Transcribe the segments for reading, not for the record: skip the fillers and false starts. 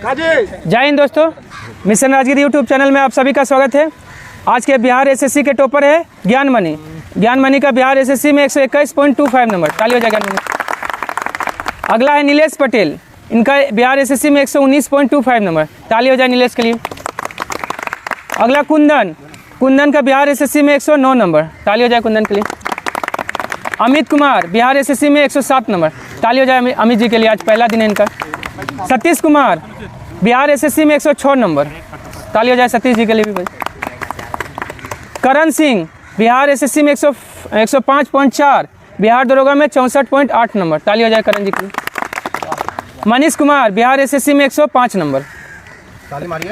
जय हिंद दोस्तों, mission Rajagiri YouTube channel में आप सभी का स्वागत है। आज के बिहार एसएससी के टॉपर है ज्ञान मणि। ज्ञान मणि का बिहार एसएससी में 121.25 नंबर, ताली हो जाएगा। अगला है नीलेश पटेल, इनका बिहार एसएससी में 119.25 नंबर, ताली हो जाए नीलेश के लिए। अगला कुंदन का बिहार एसएससी में 109 नंबर, ताली हो जाए कुंदन के लिए। अमित कुमार बिहार एसएससी में 107 नंबर, ताली हो जाए अमित जी के लिए, आज पहला दिन है इनका। सतीश कुमार बिहार एसएससी में 106 नंबर, ताली हो जाए सतीश जी के लिए भी। करण सिंह बिहार एसएससी में 105.4, बिहार दरोगा में 64.8 नंबर, ताली हो जाए करण जी के लिए। मनीष कुमार बिहार एसएससी में 105 नंबर।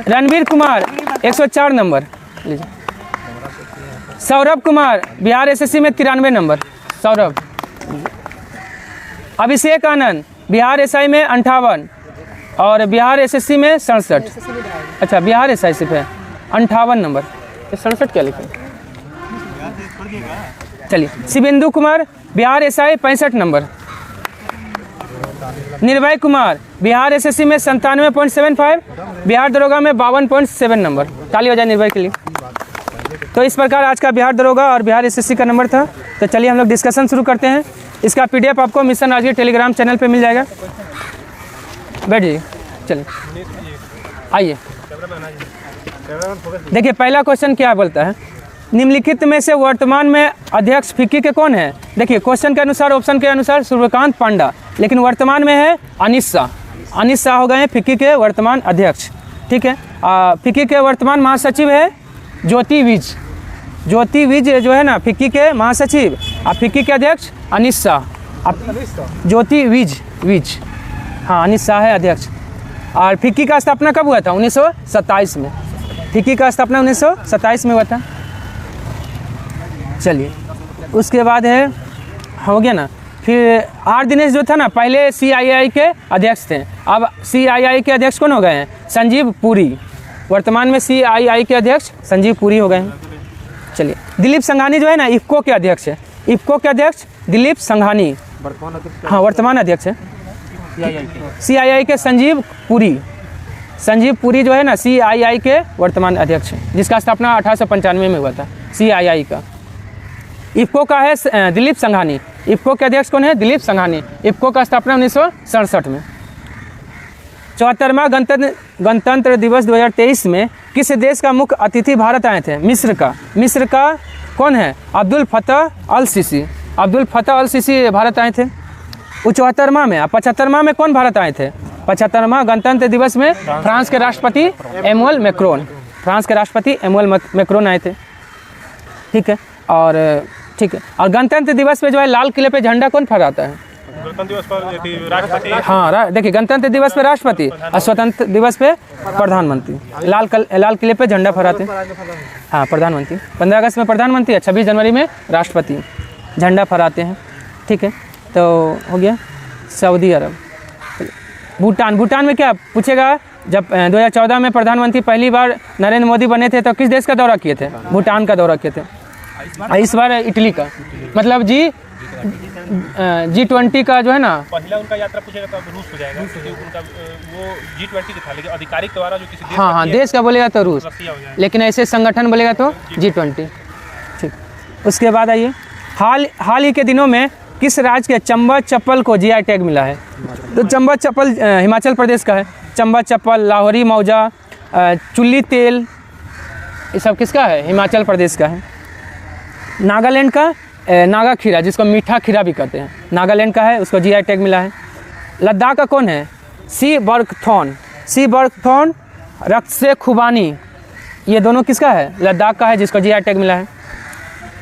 रणवीर कुमार 104 नंबर लीजिए। सौरभ कुमार बिहार एसएससी में 93 नंबर, सौरभ। अभिषेक आनंद बिहार एसआई में 58 और बिहार एसएससी में 67। अच्छा, बिहार एसआई सिर्फ है 58 नंबर, 67 क्या लिखे, चलिए। Shivendu Kumar Bihar SI 65 number. निर्भय कुमार बिहार एसएससी में 97.75, बिहार दरोगा में 52.7 नंबर, ताली हो जाए निर्भय के लिए। तो इस प्रकार आज का बिहार दरोगा और बिहार एसएससी का नंबर था। तो चलिए हम लोग डिस्कशन शुरू करते हैं। इसका पीडीएफ आपको मिशन राजगिरी टेलीग्राम चैनल पे मिल जाएगा। बैठिए, चलिए आइए। देखिए पहला क्वेश्चन क्या बोलता है, निम्नलिखित में से वर्तमान में अध्यक्ष फिक्की के कौन है। देखिए क्वेश्चन के अनुसार, ऑप्शन के अनुसार सूर्यकांत पांडा, लेकिन वर्तमान में है अनिश शाह। अनिश शाह हो गए हैं फिक्की के वर्तमान अध्यक्ष, ठीक है। फिक्की के वर्तमान महासचिव है ज्योति विज। ज्योति विज जो है ना फिक्की के महासचिव, और फिक्की के अध्यक्ष अनिश शाह। ज्योति विज हाँ, अनिश शाह है अध्यक्ष। और फिक्की का स्थापना कब हुआ था? 1927 में। फिक्की का स्थापना 1927 में हुआ था। चलिए उसके बाद है, हो गया ना। फिर आर दिनेश जो था ना, पहले CII के अध्यक्ष थे, अब CII के अध्यक्ष कौन हो गए हैं? संजीव पुरी। वर्तमान में CII के अध्यक्ष संजीव पुरी हो गए हैं। चलिए दिलीप संघानी जो है ना इफ्को के अध्यक्ष है। इफ्को के अध्यक्ष दिलीप संघानी, हाँ वर्तमान अध्यक्ष है। CII के संजीव पुरी जो है ना CII के वर्तमान अध्यक्ष है, जिसका स्थापना 1895 में हुआ था CII का। इफ्को का है दिलीप संघानी। इफ्को के अध्यक्ष कौन है? दिलीप संघानी। इफ्को का स्थापना 1967 में। 74वां गणतंत्र दिवस 2023 में किस देश का मुख्य अतिथि भारत आए थे? मिस्र का कौन है? अब्दुल फतह अल सीसी। अब्दुल फतह अल सीसी भारत आए थे। 74वां में, 75वां में कौन भारत आए थे? 75वां गणतंत्र दिवस में फ्रांस के राष्ट्रपति एमुअल मैक्रोन आए थे, ठीक है। और ठीक है, और गणतंत्र दिवस पे जो है लाल किले पे झंडा कौन फहराता है? गणतंत्र दिवस पर राष्ट्रपति। हाँ देखिए, गणतंत्र दिवस पे राष्ट्रपति और स्वतंत्र दिवस पे प्रधानमंत्री लाल किले पे झंडा फहराते हैं। हाँ प्रधानमंत्री, 15 अगस्त में प्रधानमंत्री, 26 जनवरी में राष्ट्रपति झंडा फहराते हैं, ठीक है। तो हो गया सऊदी अरब। भूटान में क्या पूछेगा? जब 2014 में प्रधानमंत्री पहली बार नरेंद्र मोदी बने थे तो किस देश का दौरा किए थे? भूटान का दौरा किए थे। इस बार इटली का, मतलब G20 का जो है ना, पहला उनका यात्रा पूछेगा तो रूस हो जाएगा, क्योंकि उनका वो G20 था, लेकिन आधिकारिक द्वारा जो किसी देश हाँ देश का बोलेगा तो रूस, लेकिन ऐसे संगठन बोलेगा तो G20, ठीक। उसके बाद आइए, हाल ही के दिनों में किस राज्य के चंबा चप्पल को GI टैग मिला है? तो चंबा चप्पल हिमाचल प्रदेश का है। चंबा चप्पल, लाहौरी मौजा, चुल्ली तेल, ये सब किसका है? हिमाचल प्रदेश का है। नागालैंड का नागा खीरा, जिसको मीठा खीरा भी कहते हैं, नागालैंड का है, उसको GI टैग मिला है। लद्दाख का कौन है? सी बर्गथॉर्न, रक्से खुबानी, ये दोनों किसका है? लद्दाख का है, जिसको GI टैग मिला है,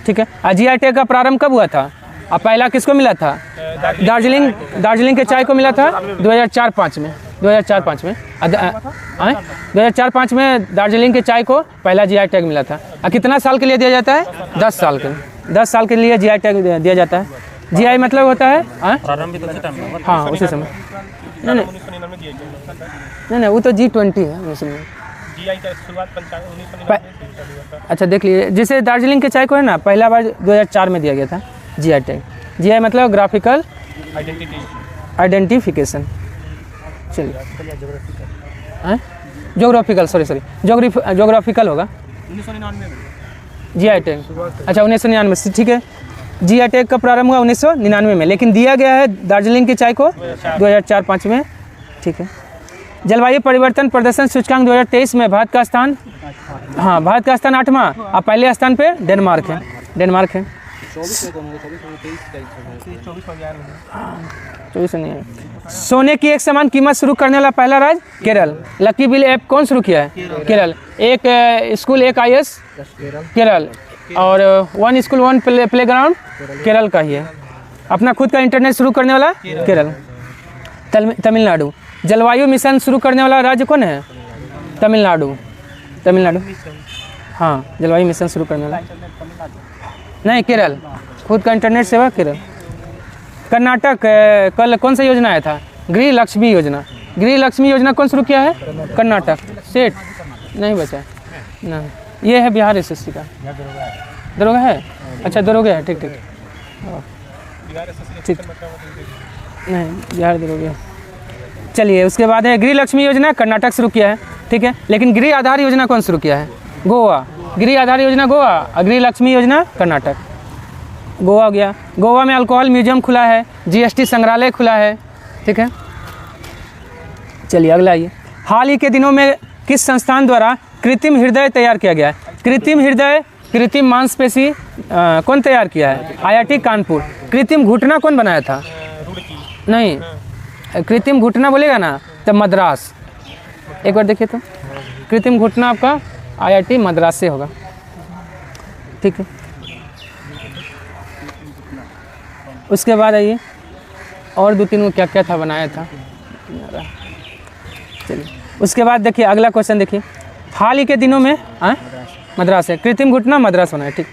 ठीक है। और GI टैग का प्रारंभ कब हुआ था? और पहला किसको मिला था? दार्जिलिंग के चाय को मिला था 2004-05 में। 2004-05 में दार्जिलिंग के चाय को पहला GI टैग मिला था। और कितना साल के लिए दिया जाता है? 10 साल के लिए। 10 साल के लिए GI टैग दिया जाता है। GI मतलब होता है हाँ उसी समय, नहीं वो तो G20 है उसमें। अच्छा देख लीजिए, जैसे दार्जिलिंग के चाय को है ना पहला बार 2004 में दिया गया था GI टैग। GI मतलब ग्राफिकल आइडेंटिफिकेशन। चलिए जोग्राफिकल, सॉरी जोग्राफिकल होगा 1999 में। GI tag. अच्छा 1999 ठीक है, GI टैग का प्रारंभ हुआ 1999 में, लेकिन दिया गया है दार्जिलिंग की चाय को 2004-05 में। ठीक है। जलवायु परिवर्तन प्रदर्शन सूचकांक 2023 में भारत का स्थान, हाँ भारत का स्थान 8वां और पहले स्थान पे डेनमार्क है। 24 नहीं है। सोने की एक समान कीमत शुरू करने वाला पहला राज्य केरल। लकी बिल ऐप कौन शुरू किया है? केरल। एक स्कूल एक IS केरल, और 1 स्कूल 1 प्लेग्राउंड केरल का ही है। अपना खुद का इंटरनेट शुरू करने वाला केरल। तमिलनाडु। जलवायु मिशन शुरू करने वाला राज्य कौन है? तमिलनाडु। हाँ जलवायु मिशन शुरू करने वाला नहीं, केरल। खुद का इंटरनेट सेवा केरल। कर्नाटक कल कौन सा योजना आया था? गृह लक्ष्मी योजना। गृह लक्ष्मी योजना कौन शुरू किया है? कर्नाटक। स्टेट नहीं बचा ना, ये है बिहार SSC का। दरोगा है? अच्छा दरोगा है, ठीक ठीक नहीं, बिहार दरोगा। चलिए उसके बाद है गृह लक्ष्मी योजना, कर्नाटक शुरू किया है, ठीक है। लेकिन गृह आधार योजना कौन शुरू किया है? गोवा। गृह आधार योजना गोवा और गृह लक्ष्मी योजना कर्नाटक। गोवा गया। गोवा में अल्कोहल म्यूजियम खुला है, GST संग्रहालय खुला है, ठीक है। चलिए अगला ये, हाल ही के दिनों में किस संस्थान द्वारा कृत्रिम हृदय तैयार किया गया है? कृत्रिम हृदय, कृत्रिम मांसपेशी कौन तैयार किया है? IIT कानपुर। कृत्रिम घुटना कौन बनाया था? नहीं, कृत्रिम घुटना बोलेगा ना तब मद्रास। एक बार देखिए तो, कृत्रिम घुटना आपका IIT मद्रास से होगा, ठीक है। उसके बाद आइए और 2-3 क्या क्या था बनाया था। चलिए उसके बाद देखिए अगला क्वेश्चन देखिए, हाल ही के दिनों में मद्रास है, कृत्रिम घुटना मद्रास होना है, ठीक।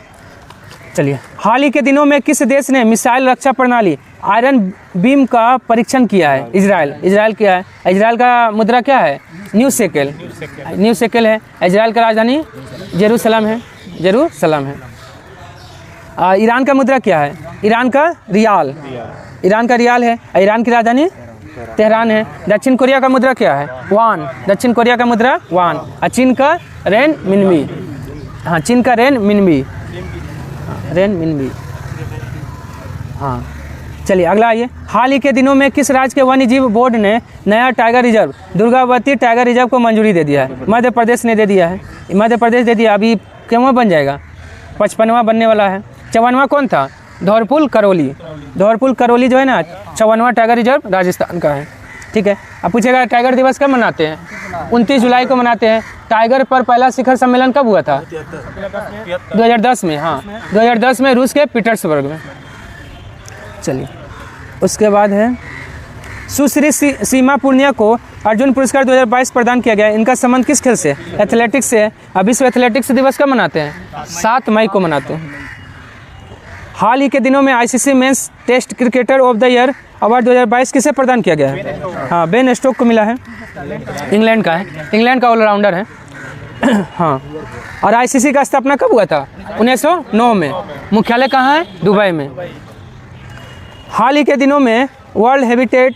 चलिए हाल ही के दिनों में किस देश ने मिसाइल रक्षा प्रणाली आयरन बीम का परीक्षण किया है? इजराइल। इजराइल किया है। इजराइल का मुद्रा क्या है? न्यू शेकेल है। इजराइल का राजधानी जेरूसलम है। ईरान का मुद्रा क्या है? ईरान का रियाल है। ईरान की राजधानी तेहरान है। दक्षिण कोरिया का मुद्रा क्या है? वान। दक्षिण कोरिया का मुद्रा वान। और चीन का रेन मिनबी। हाँ चीन का रेन मिनबी। हाँ चलिए अगला आइए, हाल ही के दिनों में किस राज्य के वन्य जीव बोर्ड ने नया tiger reserve Durgavati tiger reserve को मंजूरी दे दिया है? मध्य प्रदेश ने दे दिया है। मध्य प्रदेश दे दिया। अभी क्यों बन जाएगा? 55वां बनने वाला है। 54वां कौन था? धौरपुर करौली जो है ना, 54वां टाइगर रिजर्व राजस्थान का है, ठीक है। अब पूछेगा टाइगर दिवस कब मनाते हैं? 29 जुलाई को मनाते हैं। टाइगर पर पहला शिखर सम्मेलन कब हुआ था? 2010 में। हाँ 2010 में रूस के पीटर्सबर्ग में। चलिए उसके बाद है, सुश्री सीमा पूर्णिया को अर्जुन पुरस्कार 2022 प्रदान किया गया। इनका संबंध किस खेल से? एथलेटिक्स से। अब विश्व एथलेटिक्स दिवस कब मनाते हैं? 7 मई को मनाते हैं। हाल ही के दिनों में ICC men's test cricketer of the year award 2022 किसे प्रदान किया गया है? हाँ बेन स्टोक को मिला है। इंग्लैंड का है। इंग्लैंड का ऑलराउंडर है। हाँ और ICC का स्थापना कब हुआ था? 1909 में। मुख्यालय कहाँ है? दुबई में। हाल ही के दिनों में वर्ल्ड हैबिटेट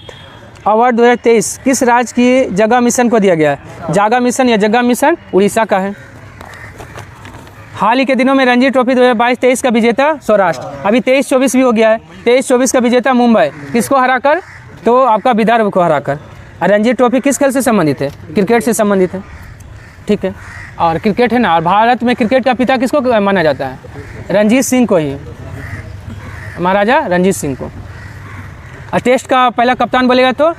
अवार्ड 2023 किस राज्य की जगह मिशन को दिया गया है? जागा मिशन या जगह मिशन उड़ीसा का है। हाल ही के दिनों में रणजी ट्रॉफी 2022-23 का विजेता सौराष्ट्र। अभी 23-24 भी हो गया है। 23-24 का विजेता मुंबई। किसको हराकर? तो आपका विदर्भ को हराकर। और रणजी ट्रॉफी किस खेल से संबंधित है? क्रिकेट से संबंधित है, ठीक है। और क्रिकेट है ना, और भारत में क्रिकेट का पिता किसको माना जाता है? रणजीत सिंह को ही, महाराजा रणजीत सिंह को। और टेस्ट का पहला कप्तान बोलेगा तो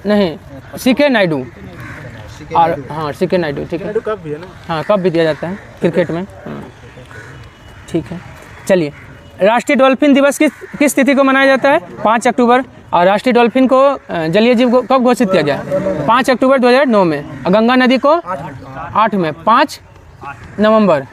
नहीं, CK नायडू। और हाँ CK नायडू, ठीक है। कप भी है ना? हाँ कप भी दिया जाता है क्रिकेट में, ठीक है। चलिए राष्ट्रीय डॉल्फिन दिवस किस तिथि को मनाया जाता है? 5 अक्टूबर। और राष्ट्रीय डॉल्फिन को जलीय जीव को कब घोषित किया गया? 5 अक्टूबर 2009 में। और गंगा नदी को 8 में। 5 नवंबर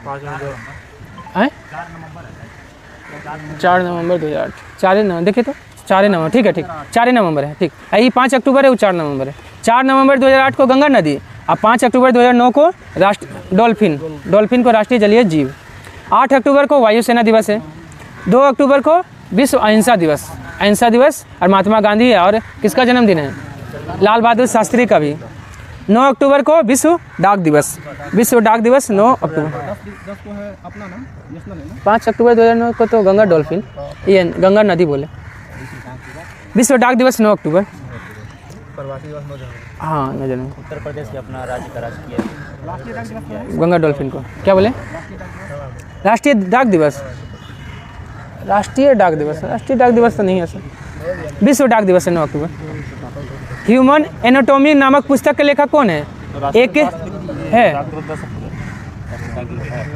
4 नवंबर 2008। 4 नवंबर देखिए तो 4 नवंबर, ठीक है, ठीक 4 नवंबर है, ठीक। यही 5 अक्टूबर है, वो 4 नवंबर है। 4 नवंबर 2008 को गंगा नदी और 5 अक्टूबर 2009 को डॉल्फिन को राष्ट्रीय जलीय जीव। 8 अक्टूबर को वायुसेना दिवस है। 2 अक्टूबर को विश्व अहिंसा दिवस और महात्मा गांधी है। और किसका जन्मदिन है? लाल बहादुर शास्त्री का भी। 9 अक्टूबर को विश्व डाक दिवस, विश्व डाक दिवस 9 अक्टूबर। 10 को है अपना ना नेशनल है ना। 5 अक्टूबर 2009 को तो गंगा डॉल्फिन, ये गंगा नदी बोले। विश्व डाक दिवस 9 अक्टूबर। प्रवासी दिवस 9 जनवरी। हाँ 9 जनवरी। उत्तर प्रदेश के अपना राज्य का राजकीय गंगा डॉल्फिन को क्या बोले? राष्ट्रीय डाक दिवस, राष्ट्रीय डाक दिवस, राष्ट्रीय डाक दिवस तो नहीं है सर। विश्व डाक दिवस है 9 अक्टूबर। ह्यूमन एनाटॉमी नामक पुस्तक के लेखक कौन है? एक है।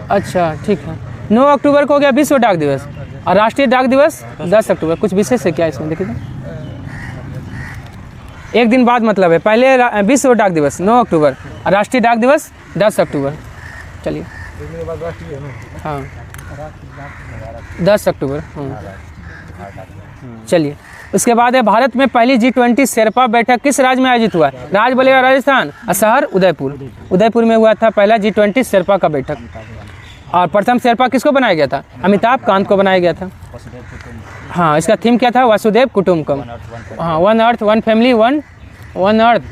अच्छा ठीक है। 9 अक्टूबर को हो गया विश्व डाक दिवस और राष्ट्रीय डाक दिवस 10 अक्टूबर। कुछ विशेष है क्या इसमें? देखिए तो एक दिन बाद मतलब है। पहले विश्व डाक दिवस 9 अक्टूबर और राष्ट्रीय डाक दिवस 10 अक्टूबर। चलिए हाँ 10 अक्टूबर। हाँ चलिए उसके बाद है भारत में पहली G20 शेरपा बैठक किस राज्य में आयोजित हुआ? राज्य बोलेगा राजस्थान और शहर उदयपुर। उदयपुर में हुआ था पहला G20 शेरपा का बैठक। और प्रथम शेरपा किसको बनाया गया था? अमिताभ कांत को बनाया गया था। हाँ इसका थीम क्या था? वसुदेव कुटुम्बकम। हाँ one earth one family one earth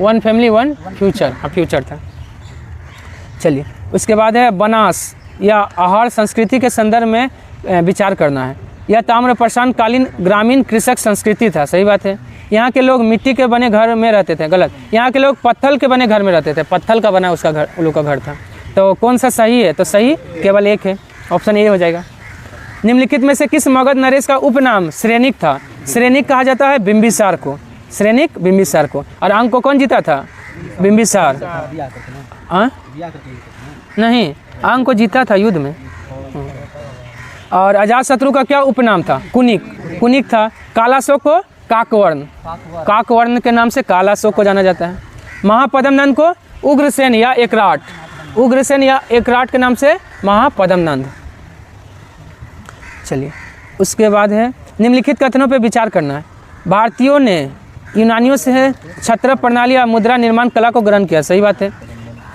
one family one future. हाँ फ्यूचर था। चलिए उसके बाद है बनास या आहार संस्कृति के संदर्भ में विचार करना है। यह ताम्र प्रशांत कालीन ग्रामीण कृषक संस्कृति था। सही बात है। यहाँ के लोग मिट्टी के बने घर में रहते थे। गलत। यहाँ के लोग पत्थर के बने घर में रहते थे। पत्थर का बना उसका घर, उन लोग का घर था। तो कौन सा सही है? तो सही केवल एक है, ऑप्शन ए हो जाएगा। निम्नलिखित में से किस मगध नरेश का उपनाम श्रेनिक था? श्रेनिक कहा जाता है बिंबिसार को। श्रेनिक बिंबिसार को। और अंक को कौन जीता था? बिंबिसार। हाँ नहीं, अंक को जीता था युद्ध में। और अजातशत्रु का क्या उपनाम था? कुनिक। कुनिक था। कालाशोक को काकवर्ण। काकवर्ण के नाम से कालाशोक को जाना जाता है। महापद्मनंद को उग्रसेन या एकराट। उग्रसेन या एकराट के नाम से महापद्मनंद। चलिए उसके बाद है निम्नलिखित कथनों पर विचार करना है। भारतीयों ने यूनानियों से छत्र प्रणाली या मुद्रा निर्माण कला को ग्रहण किया। सही बात है।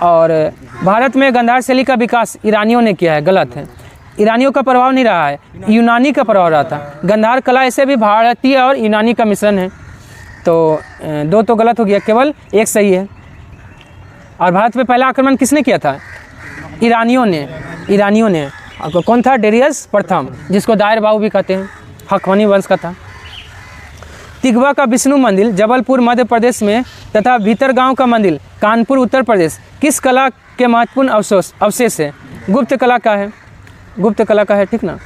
और भारत में गंधार शैली का विकास ईरानियों ने किया है। गलत है। ईरानियों का प्रभाव नहीं रहा है, यूनानी का प्रभाव रहा था। गंधार कला ऐसे भी भारतीय और यूनानी का मिश्रण है। तो 2 तो गलत हो गया, केवल एक सही है। और भारत पे पहला आक्रमण किसने किया था? ईरानियों ने। ईरानियों ने। कौन था? डेरियस प्रथम, जिसको दायर बाबू भी कहते हैं। हकवानी वंश का था। तिगवा का विष्णु मंदिर जबलपुर मध्य प्रदेश में तथा भीतरगांव का मंदिर कानपुर उत्तर प्रदेश किस कला के महत्वपूर्ण अवशेष है? गुप्त कला का है। गुप्त कला का है, ठीक ना।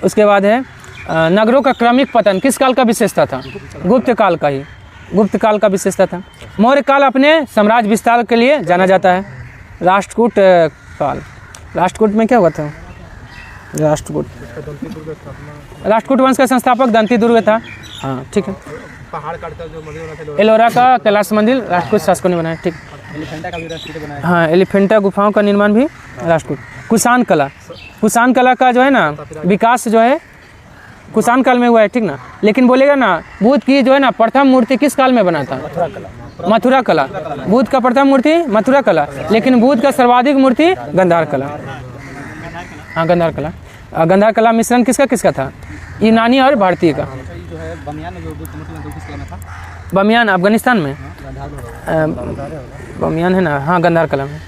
उसके बाद है नगरों का क्रमिक पतन किस काल का विशेषता था? गुप्त काल का ही। गुप्त काल का विशेषता था। मौर्य काल अपने साम्राज्य विस्तार के लिए जाना जाता है। राष्ट्रकूट काल। राष्ट्रकूट में क्या हुआ था? राष्ट्रकूट वंश का संस्थापक दंती दुर्ग था। हाँ ठीक है। पहाड़ काटकर जो मंदिर बना था एलोरा का कैलाश मंदिर राष्ट्रकूट शासकों ने बनाया। ठीक। एलिफेंटा का भी राष्ट्रकूट बनाया। हाँ एलिफेंटा गुफाओं का निर्माण भी राष्ट्रकूट। कुषाण कला। कुषाण कला का जो है ना विकास जो है कुषाण काल में हुआ है, ठीक ना। लेकिन बोलेगा ना बुद्ध की जो है ना प्रथम मूर्ति किस काल में बना था? मथुरा कला। बुद्ध का प्रथम मूर्ति मथुरा कला, लेकिन बुद्ध का सर्वाधिक मूर्ति गंधार कला। हाँ गंधार कला। गंधार कला मिश्रण किसका किसका था? यूनानी और भारतीय का। जो है बमियान जो बुद्ध मूर्ति किस कला में था? बमियान अफगानिस्तान में। बमियान है ना। हाँ गंधार कला में।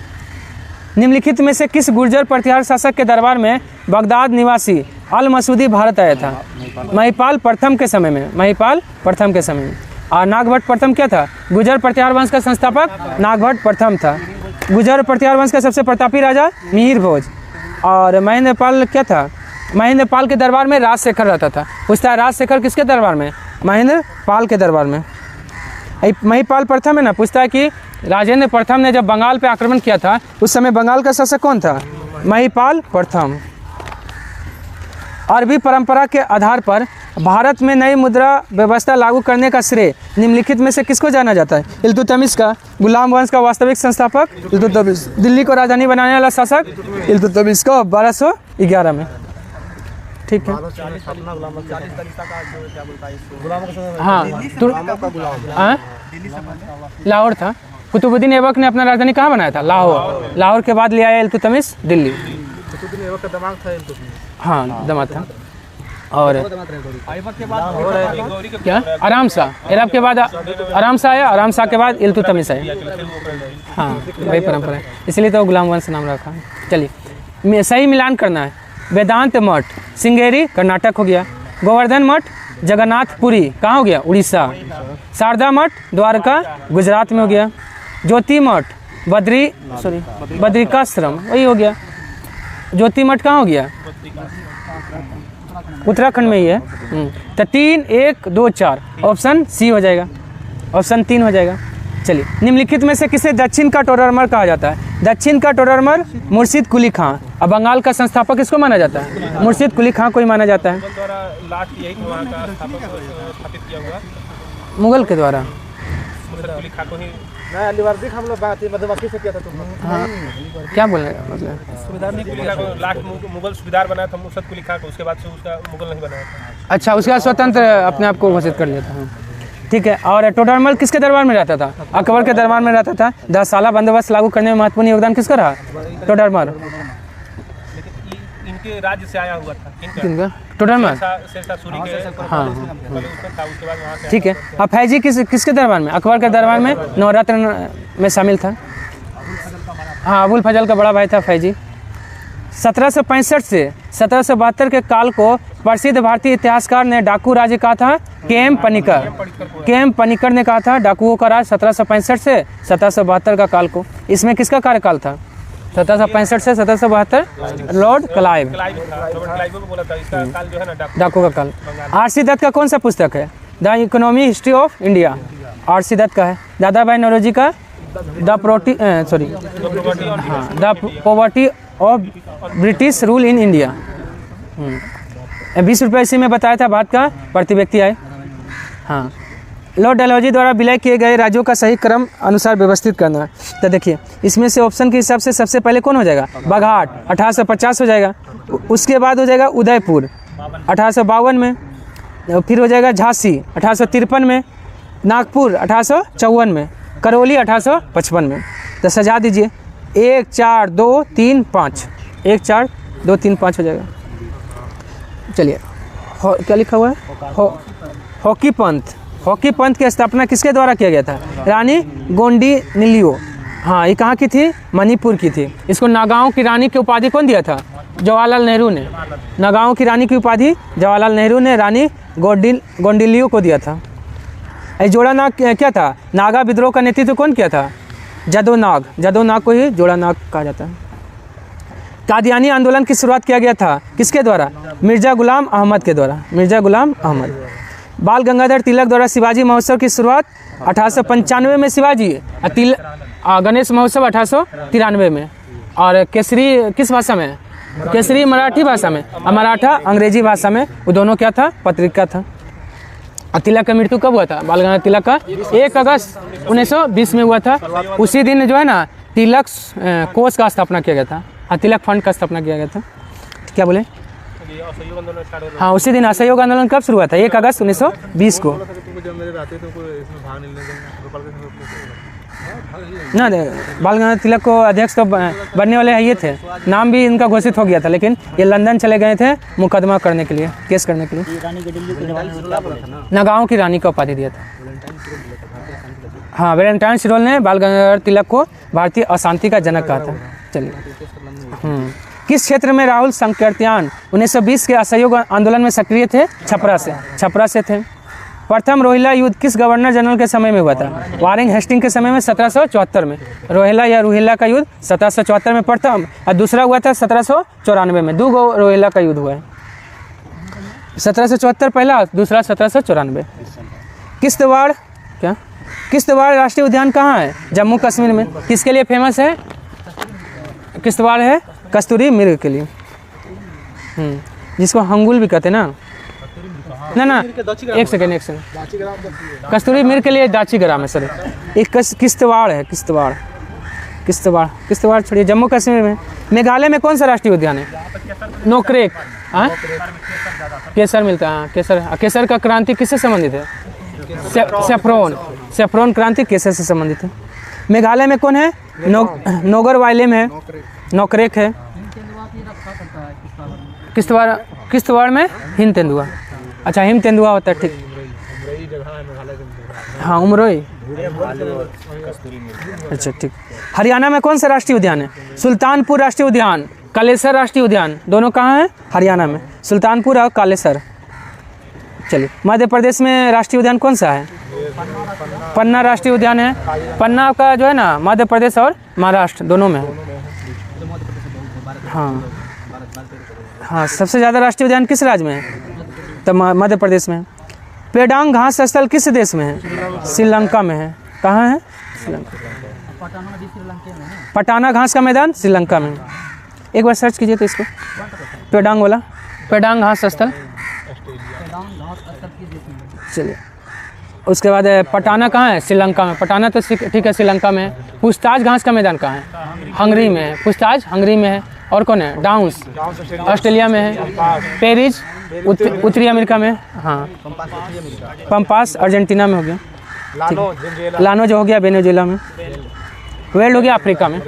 निम्नलिखित में से किस गुर्जर प्रतिहार शासक के दरबार में बगदाद निवासी अल मसूदी भारत आया था? महिपाल प्रथम के समय में। महिपाल प्रथम के समय में। और नागभट्ट प्रथम क्या था? गुर्जर प्रतिहार वंश का संस्थापक नागभट्ट प्रथम था। गुर्जर प्रतिहार वंश का सबसे प्रतापी राजा मिहिर भोज। और महेंद्रपाल क्या था? महेंद्रपाल के दरबार में राजशेखर रहता था। पूछता है राजशेखर किसके दरबार में? महेंद्रपाल के दरबार में। महिपाल प्रथम है ना। पूछता है कि राजेंद्र प्रथम ने जब बंगाल पे आक्रमण किया था उस समय बंगाल का शासक कौन था? महिपाल प्रथम। अरबी परंपरा के आधार पर भारत में नई मुद्रा व्यवस्था लागू करने का श्रेय निम्नलिखित में से किसको जाना जाता है? इल्तुतमिश का। गुलाम वंश का वास्तविक संस्थापक इल्तुतमिश। दिल्ली को राजधानी बनाने वाला शासक इल्तुतमिश को 1211 में। ठीक है। हाँ लाहौर था। कुतुबुद्दीन ऐबक ने अपना राजधानी कहाँ बनाया था? लाहौर। लाहौर के बाद ले आया इल्तुतमिश दिल्ली। कुतुबुद्दीन ऐबक का दिमाग था इल्तुतमिश। हाँ दामाद था। और के बाद क्या आराम सा इरब के बाद आराम सा आया, आराम सा के बाद इल्तुतमिश आया। हाँ वही परंपरा है, इसलिए तो गुलाम वंश नाम रखा है। चलिए सही मिलान करना है। वेदांत मठ सिंगेरी कर्नाटक हो गया, गोवर्धन मठ जगन्नाथपुरी कहाँ हो गया, उड़ीसा। शारदा मठ द्वारका गुजरात में हो गया। ज्योति मठ बद्रिकाश्रम वही हो गया। ज्योति मठ कहाँ हो गया, उत्तराखंड में ही है। तो 3 1 2 4 ऑप्शन सी हो जाएगा, ऑप्शन 3 हो जाएगा। चलिए निम्नलिखित में से किसे दक्षिण का टोडरमल कहा जाता है। दक्षिण का टोडरमल मुर्शिद कुली खां। अब बंगाल का संस्थापक किसको माना जाता है, मुर्शिद कुली खां को ही माना जाता है। लास्ट यही वहाँ का स्थापित किया हुआ मुगल के द्वारा। कुली खां को ही अलीवर्दी हम लोग बात मधुमक्खी से किया था तुमने। हाँ क्या बोलने का मतलब, सुबेदार ने कुली खां को लास्ट मुगल सुबेदार बनाया था मुर्शिद कुली खां को, उसके बाद से उसका मुगल नहीं बनाया था। अच्छा उसके बाद स्वतंत्र अपने आप को घोषित कर लिया था। ठीक है। और टोडरमल किसके दरबार में रहता था, अकबर के दरबार में रहता था। 10 साला बंदोबस्त लागू करने में महत्वपूर्ण योगदान किसका रहा, टोडरमल। इनके राज्य से आया हुआ था किनका, टोडरमल। शेरशाह सूरी के हाँ पहले उसका था, उसके बाद वहाँ से ठीक है। अब फैजी किसके दरबार में, अकबर के दरबार में नवरत्न में शामिल था। हाँ अबुल फजल का बड़ा भाई था फैजी। 1765 से 1772 के काल को प्रसिद्ध भारतीय इतिहासकार ने डाकू राज्य कहा था, के.एम. पनिकर ने कहा था डाकुओं का राज 1765 से 1772 का काल को। इसमें किसका कार्यकाल था, 1765 से 1772 लॉर्ड क्लाइव क्लाइव को बोला था, इसका काल जो है ना डाकू का काल। आर.सी. दत्त का कौन सा पुस्तक है, the economy history of India, R C. Dutt का है। दादा भाई नौरोजी का the poverty of British rule in India. 20 रुपये इसी में बताया था भारत का प्रति व्यक्ति आय। हाँ लॉर्ड डलहौजी द्वारा विलय किए गए राज्यों का सही क्रम अनुसार व्यवस्थित करना। तो देखिए इसमें से ऑप्शन के हिसाब से सबसे पहले कौन हो जाएगा, बाघाट 1850 हो जाएगा। उसके बाद हो जाएगा उदयपुर 1852 में, फिर हो जाएगा झांसी 1853 में, नागपुर 1854 में, करौली 1855 में। तो सजा दीजिए 1 4 2 3 5, 1 4 2 3 5 हो जाएगा। चलिए क्या लिखा हुआ है, हॉकी पंथ की स्थापना किसके द्वारा किया गया था, रानी गोंडिनिलियो। हाँ ये कहाँ की थी, मणिपुर की थी। इसको नागाओं की रानी की उपाधि कौन दिया था, जवाहरलाल नेहरू ने। नागाओं की रानी की उपाधि जवाहरलाल नेहरू ने रानी गोंडिलियो को दिया था। जोड़ा नाग क्या था, नागा विद्रोह का नेतृत्व कौन किया था, जदो नाग को ही जोड़ा नाग कहा जाता है। कादियानी आंदोलन की शुरुआत किया गया था किसके द्वारा, मिर्जा गुलाम अहमद के द्वारा, मिर्जा गुलाम अहमद। बाल गंगाधर तिलक द्वारा शिवाजी महोत्सव की शुरुआत 1895 में शिवाजी, गणेश महोत्सव 1893 में। और केसरी किस भाषा में, केसरी मराठी भाषा में, मराठा अंग्रेजी भाषा में। वो दोनों क्या था, पत्रिका था। तिलक का मृत्यु कब हुआ था, बाल गंगाधर तिलक का 1 अगस्त 1920 में हुआ था। उसी दिन जो है ना तिलक कोष का स्थापना किया गया था, तिलक फंड का स्थापना किया गया था। क्या बोले, हाँ उसी दिन असहयोग आंदोलन कब शुरू हुआ था, 1 अगस्त 1920 को। ना बाल गंगाधर तिलक को अध्यक्ष तो बनने वाले ये थे, नाम भी इनका घोषित हो गया था, लेकिन ये लंदन चले गए थे मुकदमा करने के लिए, केस करने के लिए। नागाओं की रानी का उपाधि दिया था। हाँ वैलेंटाइन शिरोल ने बाल गंगाधर तिलक को भारतीय अशांति का जनक कहा था। चलिए किस क्षेत्र में राहुल संकीर्त्यान 1920 के असहयोग आंदोलन में सक्रिय थे, छपरा से थे। प्रथम रोहिला युद्ध किस गवर्नर जनरल के समय में हुआ था, वारेन हेस्टिंग के समय में 1774 में। रोहिला या रूहिला का युद्ध 1774 में प्रथम, और दूसरा हुआ था 1794 में। 2 रोहिला का युद्ध हुआ है, 1774 पहला, दूसरा 1794। किश्तवाड़ राष्ट्रीय उद्यान कहाँ है, जम्मू कश्मीर में। किसके लिए फेमस है, किश्तवाड़ है कस्तूरी मृग के लिए, जिसको हंगुल भी कहते हैं ना। एक सेकेंड कस्तूरी मृग के लिए दाची ग्राम है सर। एक किश्तवाड़ है, किश्तवाड़ छोड़िए, जम्मू कश्मीर में। मेघालय में कौन सा राष्ट्रीय उद्यान है, नोकरेक। केसर मिलता है, केसर का क्रांति किससे संबंधित है, सेफ्रॉन क्रांति केसर से संबंधित है। मेघालय में कौन है, नोगर वाइले में है, नोकरेक है। किश्तवाड़ किश्तवाड़ में हिम तेंदुआ। अच्छा, हिम तेंदुआ होता है, ठीक। हाँ, उमरोई। अच्छा, ठीक। हरियाणा में कौन सा राष्ट्रीय उद्यान है? सुल्तानपुर राष्ट्रीय उद्यान, कालेसर राष्ट्रीय उद्यान, दोनों कहाँ हैं? हरियाणा में, सुल्तानपुर और कालेसर। चलिए, मध्य प्रदेश में राष्ट्रीय उद्यान कौन सा है? पन्ना राष्ट्रीय उद्यान है। पन्ना का जो है ना, मध्य प्रदेश और महाराष्ट्र दोनों में है। हाँ हाँ, सबसे ज़्यादा राष्ट्रीय उद्यान किस राज्य में है? तो मध्य प्रदेश में है। पेडांग घास स्थल किस देश में है? श्रीलंका में है। कहाँ है? श्रीलंका। पटाना घास का मैदान श्रीलंका में। एक बार सर्च कीजिए तो इसको, पेडांग वाला, पेडांग घास स्थल। चलिए, उसके बाद पटाना कहाँ है? श्रीलंका में। पटाना तो ठीक है, श्रीलंका में है। पूछताछ घास का मैदान कहाँ है? हंगरी में है। पूछताछ हंगरी में है। और कौन है? डाउन्स ऑस्ट्रेलिया में है। पेरिस उत्तरी अमेरिका में। हाँ, पंपास अर्जेंटीना में हो गया। लानो जो हो गया वेनेजुएला में। वेल्ड हो गया अफ्रीका में।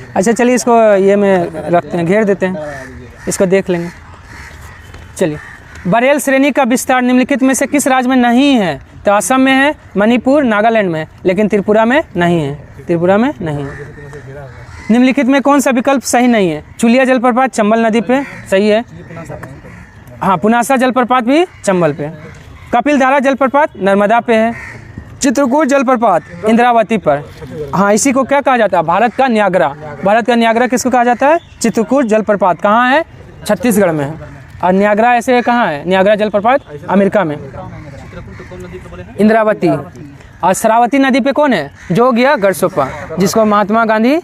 अच्छा, चलिए इसको ये में रखते हैं, घेर देते हैं, इसको देख लेंगे। चलिए, बरेल श्रेणी का विस्तार निम्नलिखित में से किस राज्य में नहीं है? तो असम में है, मणिपुर, नागालैंड में, लेकिन त्रिपुरा में नहीं है। त्रिपुरा में नहीं है। निम्नलिखित में कौन सा विकल्प सही नहीं है? चुलिया जलप्रपात चंबल नदी पे, सही है। हाँ, पुनासा जलप्रपात भी चंबल पे। कपिलधारा जलप्रपात नर्मदा पे है। चित्रकूट जलप्रपात इंद्रावती पर। हाँ, इसी को क्या कहा जाता है? भारत का न्यागरा। भारत का न्यागरा किसको कहा जाता है? चित्रकूट जलप्रपात। कहाँ है? छत्तीसगढ़ में है। और न्यागरा ऐसे कहाँ है? न्यागरा जलप्रपात अमेरिका में। इंद्रावती। और शरावती नदी पे कौन है? जो गया गढ़सोपा, जिसको महात्मा गांधी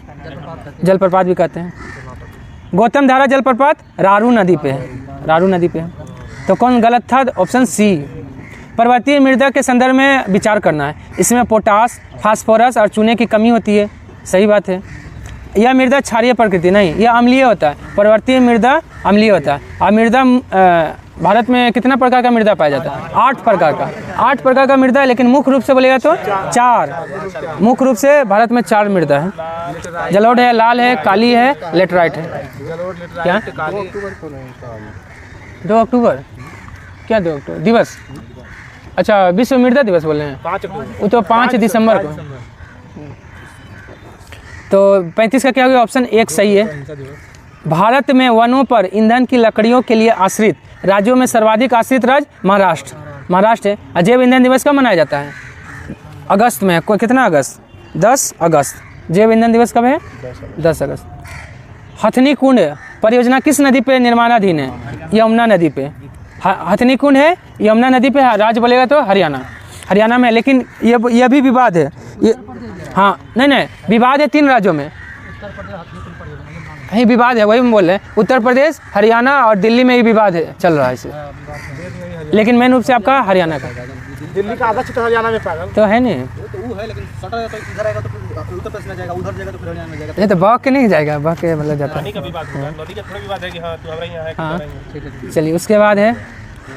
जलप्रपात भी कहते हैं। गौतम धारा जलप्रपात रारू नदी पे है। रारू नदी पे है। तो कौन गलत था? Option C. पर्वतीय मृदा के संदर्भ में विचार करना है। इसमें पोटास, फास्फोरस और चूने की कमी होती है। सही बात है। यह मृदा क्षारीय प्रकृति नहीं, यह अम्लीय होता है। पर्वतीय मृदा अम्लीय होता है। और मृदा भारत में कितना प्रकार का मृदा पाया जाता है? 8 प्रकार का। 8 प्रकार का मृदा है, लेकिन मुख्य रूप से बोलेगा तो 4। मुख्य रूप से भारत में 4 मृदा है। जलोढ़ है, लाल है, काली है, लेटराइट है। क्या 2 अक्टूबर? क्या 2 अक्टूबर दिवस? अच्छा, विश्व मृदा दिवस बोल रहे हैं। वो तो 5 दिसंबर को। तो 35 का क्या हो गया? ऑप्शन 1 सही है। भारत में वनों पर ईंधन की लकड़ियों के लिए आश्रित राज्यों में सर्वाधिक आश्रित राज्य महाराष्ट्र। महाराष्ट्र है। अजैव ईंधन दिवस कब मनाया जाता है? अगस्त में। कोई कितना अगस्त? 10 अगस्त। जैव ईंधन दिवस कब है? 10 अगस्त। हथनी कुंड परियोजना किस नदी पे निर्माणाधीन है? यमुना नदी पे। हथनी कुंड है यमुना नदी पे। राज्य बोलेगा तो हरियाणा। हरियाणा में। लेकिन ये भी विवाद है। ये हाँ, नहीं, विवाद है 3 राज्यों में। यही विवाद है, वही हम बोल रहे हैं। उत्तर प्रदेश, हरियाणा और दिल्ली में ही विवाद है, चल रहा है इसे। लेकिन मेन रूप से आपका हरियाणा का। दिल्ली का आधा क्षेत्र हरियाणा में पागल तो है नहीं। ये तो बह के नहीं जाएगा, बह के मतलब जाता है। हाँ, चलिए उसके बाद है।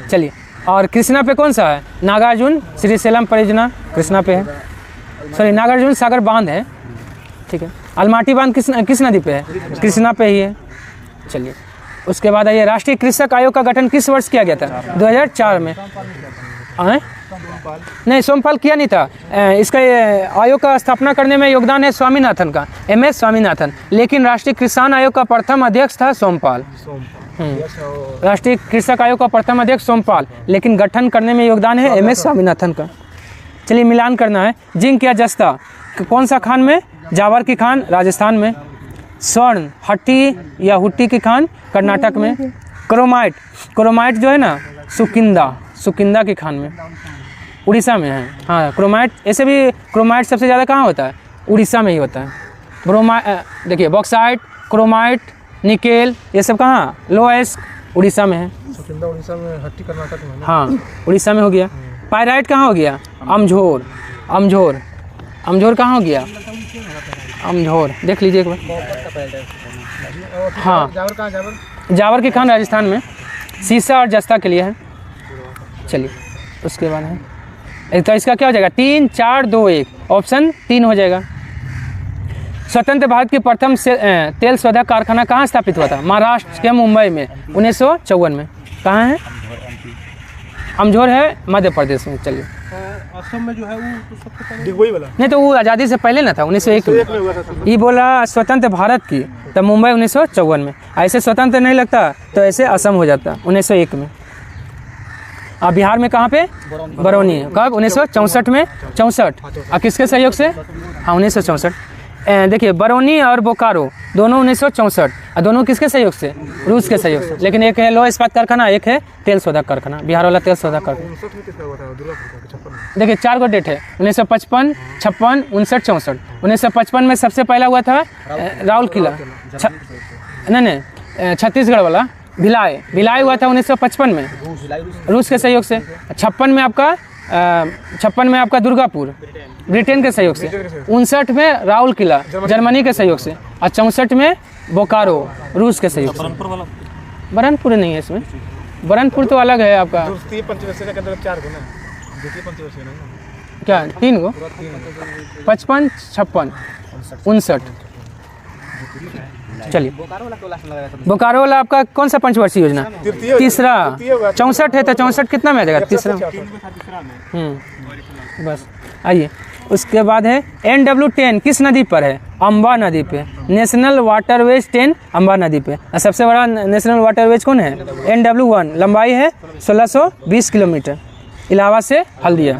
चलिए, और कृष्णा पे कौन सा है? नागार्जुन श्रीशैलम परियोजना कृष्णा पे है। सॉरी, नागार्जुन सागर बांध है। ठीक है। अलमाटी बांध किस नदी पे है? कृष्णा पे ही है। चलिए, उसके बाद आइए, राष्ट्रीय कृषक आयोग का गठन किस वर्ष किया गया था? 2004 में। नहीं, सोमपाल किया नहीं था। इसका आयोग का स्थापना करने में योगदान है स्वामीनाथन का, MS स्वामीनाथन। लेकिन राष्ट्रीय किसान आयोग का प्रथम अध्यक्ष था सोमपाल। राष्ट्रीय कृषक आयोग का प्रथम अध्यक्ष सोमपाल, लेकिन गठन करने में योगदान है MS स्वामीनाथन का। चलिए, मिलान करना है। जिंक या जस्ता कौन सा खान में? जावर की खान राजस्थान में। स्वर्ण हट्टी या हुट्टी की खान कर्नाटक में। क्रोमाइट, क्रोमाइट जो है ना, सुकिंदा की खान में, उड़ीसा में है। हाँ, क्रोमाइट। ऐसे भी क्रोमाइट सबसे ज़्यादा कहाँ होता है? उड़ीसा में ही होता है। देखिए, बॉक्साइट, क्रोमाइट, निकेल, ये सब कहाँ? लोएस्ट उड़ीसा में है। सुकिंदा उड़ीसा में, हट्टी कर्नाटक में। हाँ, उड़ीसा में हो गया। पायराइट कहाँ हो गया? अमझोर कहाँ हो गया? अमझोर, देख लीजिए एक बार। हाँ, जावर की खान राजस्थान में। सीसा और जस्ता के लिए है। चलिए, उसके बाद है तो इसका क्या हो जाएगा 3 4 2 1 ऑप्शन 3 हो जाएगा। स्वतंत्र भारत की प्रथम तेल शोधक कारखाना कहाँ स्थापित हुआ था? महाराष्ट्र के मुंबई में 1954 में। कहाँ है? अमझोर है मध्य प्रदेश में। चलिए असम में जो है वो तो सबसे पहले वही वाला नहीं तो वो आज़ादी से पहले ना था 1901 में। ये बोला स्वतंत्र भारत की तब मुंबई 1954 में। ऐसे स्वतंत्र नहीं लगता तो ऐसे असम हो जाता 1901 में। अब बिहार में कहाँ पे? बरौनी। कब? 1964 में। 64 और किसके सहयोग से? हाँ 1964। देखिए बरौनी और बोकारो दोनों 1964 और दोनों किसके सहयोग से? रूस के सहयोग से। लेकिन एक है लौह इस्पात कारखाना, एक है तेल शोधक कारखाना, बिहार वाला तेल शोधक कारखाना। देखिए 4 गो डेट है 1955, 56, 59, 64। 1955 में सबसे पहला हुआ था राउल किला, नहीं छत्तीसगढ़ वाला भिलाई हुआ था 1955 में रूस के सहयोग से। 56 में आपका दुर्गापुर ब्रिटेन के सहयोग से। 59 में राउल किला जर्मनी के सहयोग से और 64 में बोकारो रूस के सहयोग से। बरनपुर नहीं है इसमें, बरनपुर तो अलग है आपका। क्या 3 गो? 55, 56, 59। चलिए बोकारो वाला आपका कौन सा पंचवर्षीय योजना? तीसरा। 64 है तो 64 कितना में आ जाएगा? तीसरा। बस आइए उसके बाद है NW10 किस नदी पर है? अम्बा नदी पे। नेशनल वाटरवेज 10 अम्बा नदी पे। सबसे बड़ा नेशनल वाटरवेज कौन है? NW1 लंबाई है 1620 किलोमीटर, इलाहाबाद से हल्दिया।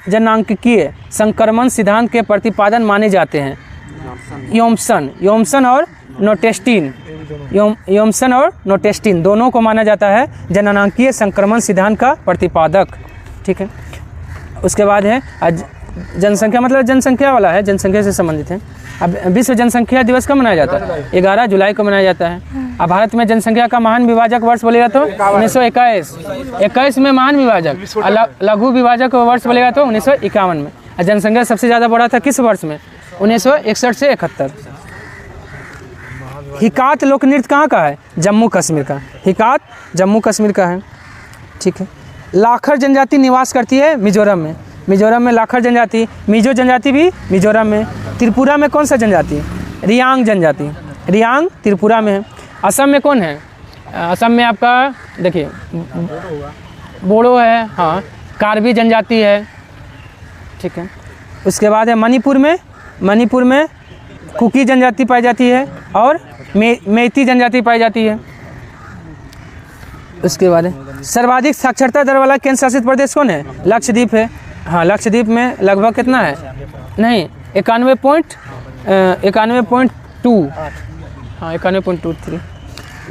जनांकीय संक्रमण सिद्धांत के प्रतिपादन माने जाते हैं योम्सन और नोटेस्टिन। योम्सन और नोटेस्टिन दोनों को माना जाता है जननांकीय संक्रमण सिद्धांत का प्रतिपादक। ठीक है। उसके बाद है जनसंख्या, मतलब जनसंख्या वाला है, जनसंख्या से संबंधित है। अब विश्व जनसंख्या दिवस कब मनाया जाता है? 11 जुलाई को मनाया जाता है। अब भारत में जनसंख्या का महान विभाजक वर्ष बोलेगा तो 1921 में महान विभाजक, लघु विभाजक वर्ष बोलेगा तो 1951 में। जनसंख्या सबसे ज़्यादा बढ़ा था किस वर्ष में? 1961 से 71। हिकात लोक नृत्य कहाँ का है? जम्मू कश्मीर का। हिकात जम्मू कश्मीर का है। ठीक है। लाखर जनजाति निवास करती है मिजोरम में। मिजोरम में लाखर जनजाति, मिजो जनजाति भी मिजोरम में। त्रिपुरा में कौन सा जनजाति? रियांग जनजाति। रियांग त्रिपुरा में है। असम में कौन है? असम में आपका देखिए बोडो है, हाँ कार्बी जनजाति है। ठीक है। उसके बाद है मणिपुर में कुकी जनजाति पाई जाती है और मेइती जनजाति पाई जाती है। उसके बाद सर्वाधिक साक्षरता दर वाला केंद्र शासित प्रदेश कौन है? लक्षद्वीप है। हाँ लक्षद्वीप में लगभग कितना है? नहीं 91.2। हाँ 91.23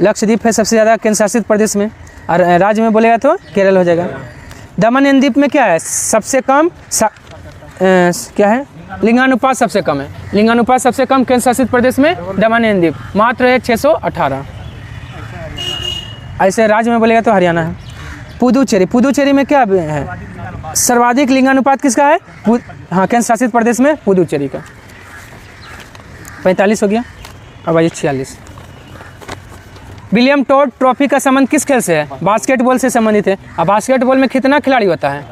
लक्षद्वीप है सबसे ज़्यादा केंद्र शासित प्रदेश में। और राज्य में बोलेगा तो केरल हो जाएगा। दमन एंड दीप में क्या है? सबसे कम क्या है? लिंगानुपात सबसे कम है। लिंगानुपात सबसे कम केंद्र शासित प्रदेश में दमन एंड दीप मात्र है 618। ऐसे राज्य में बोलेगा तो हरियाणा है। पुदुचेरी में क्या है? सर्वाधिक लिंगानुपात किसका है? हाँ केंद्र शासित प्रदेश में पुदुचेरी का। 45 हो गया। अब आइए 46। विलियम टोड ट्रॉफी का संबंध किस खेल से है? बास्केटबॉल से संबंधित है। अब बास्केटबॉल में कितना खिलाड़ी होता है?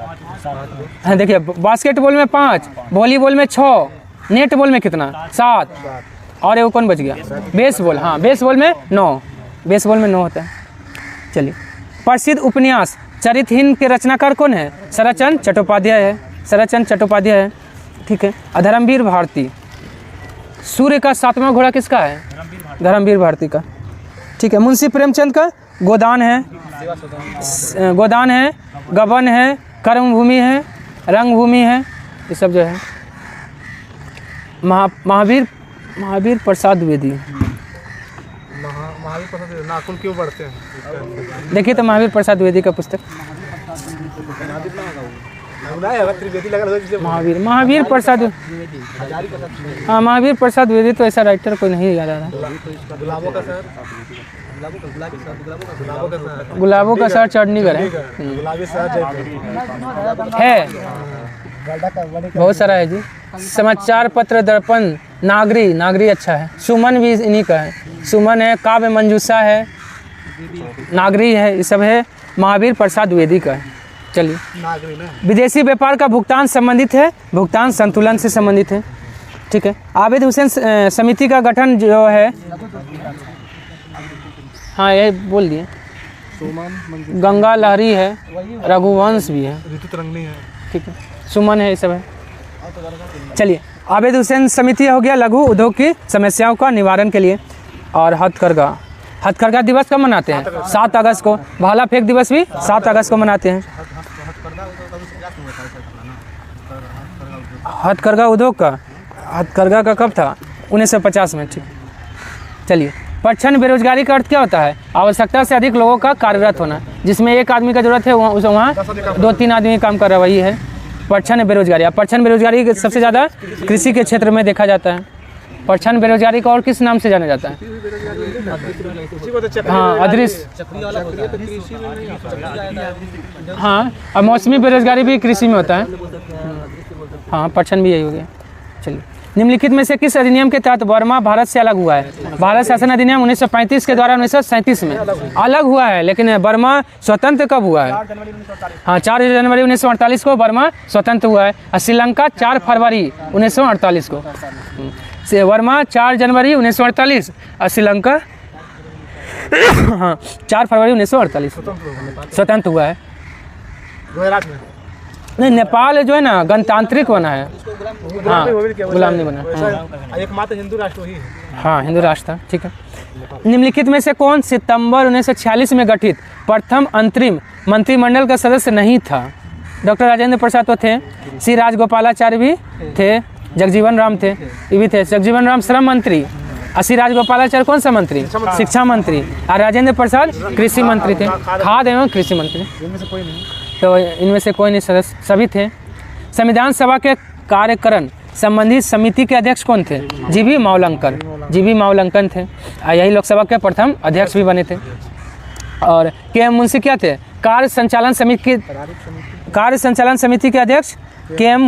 हाँ देखिए बास्केटबॉल में 5, वॉलीबॉल में 6, नेटबॉल में कितना? 7 और ये कौन बच गया? बेसबॉल। हाँ बेसबॉल में 9 होता है। चलिए प्रसिद्ध उपन्यास चरित्रहीन के रचनाकार कौन है? शरतचंद्र चट्टोपाध्याय है। ठीक है। धर्मवीर भारती। सूर्य का 7वां घोड़ा किसका है? धर्मवीर भारती का। ठीक है। मुंशी प्रेमचंद का गोदान है, गबन है, कर्मभूमि है, रंगभूमि है, ये सब जो है। महावीर प्रसाद द्विवेदी। नाखून क्यों बढ़ते हैं? देखिए तो महावीर प्रसाद द्विवेदी का पुस्तक। महावीर प्रसाद, हाँ महावीर प्रसाद द्विवेदी तो ऐसा राइटर कोई नहीं याद आ रहा। गुलाबों का सर चढ़नीगढ़ है। बहुत सारा है जी। समाचार पत्र दर्पण, नागरी अच्छा है। सुमन भी इन्हीं का है। सुमन है, काव्य मंजूषा है, नागरी है, ये सब है महावीर प्रसाद द्विवेदी का है। चलिए, विदेशी व्यापार का भुगतान संबंधित है, भुगतान संतुलन से संबंधित है। ठीक है, आबिद हुसैन समिति का गठन जो है, हाँ ये बोल दिए, गंगा लहरी है, रघुवंश भी है, ठीक है, सुमन है, ये सब है। चलिए, आबिद हुसैन समिति हो गया लघु उद्योग की समस्याओं का निवारण के लिए। और हथकरघा दिवस कब मनाते हैं? 7 अगस्त को। भाला फेंक दिवस भी 7 अगस्त को मनाते हैं। हथकरघा उद्योग का, हथकरघा का कब था? 1950 में। ठीक, चलिए, प्रच्छन्न बेरोजगारी का अर्थ क्या होता है? आवश्यकता से अधिक लोगों का कार्यरत होना, जिसमें एक आदमी का जरूरत है वहाँ 2-3 आदमी काम कर रहा है, वही है प्रच्छन्न बेरोजगारी। अब प्रच्छन्न बेरोजगारी सबसे ज़्यादा कृषि के क्षेत्र में देखा जाता है। प्रच्छन्न बेरोजगारी को और किस नाम से जाना जाता है? हाँ, अदृश्य। हाँ, और मौसमी बेरोजगारी भी कृषि में होता है। हाँ, प्रच्छन्न भी यही हो गया। चलिए, निम्नलिखित में से किस अधिनियम के तहत बर्मा भारत से अलग हुआ है? भारत शासन अधिनियम 1935 के द्वारा 1937 में अलग हुआ है, लेकिन बर्मा स्वतंत्र कब हुआ है? हाँ, 4 जनवरी 1948 को बर्मा स्वतंत्र हुआ है। और श्रीलंका 4 फरवरी 1948 को। बर्मा 4 जनवरी 1948 और श्रीलंका हाँ 4 फरवरी 1948 स्वतंत्र हुआ है। नहीं, नेपाल जो है ना गणतांत्रिक बना है। हाँ, गुलाम नहीं बना। एकमात्र हिंदू राष्ट्र ही है। हाँ, हिंदू राष्ट्र था। ठीक है, निम्नलिखित में से कौन सितंबर 1946 में गठित प्रथम अंतरिम मंत्रिमंडल का सदस्य नहीं था? डॉक्टर राजेंद्र प्रसाद तो थे, सी राजगोपालाचार्य भी थे, जगजीवन राम थे, ये भी थे। जगजीवन राम श्रम मंत्री, सी राजगोपालाचार्य कौन सा मंत्री? शिक्षा मंत्री। और राजेंद्र प्रसाद कृषि मंत्री थे, खाद्य एवं कृषि मंत्री। तो इनमें से कोई नहीं सदस्य, सभी थे। संविधान सभा के कार्यकरण संबंधी समिति के अध्यक्ष कौन थे? जीवी मावलंकन थे। यही लोकसभा के प्रथम अध्यक्ष भी बने थे। और के.एम. मुंशी क्या थे? कार्य संचालन समिति के अध्यक्ष के.एम.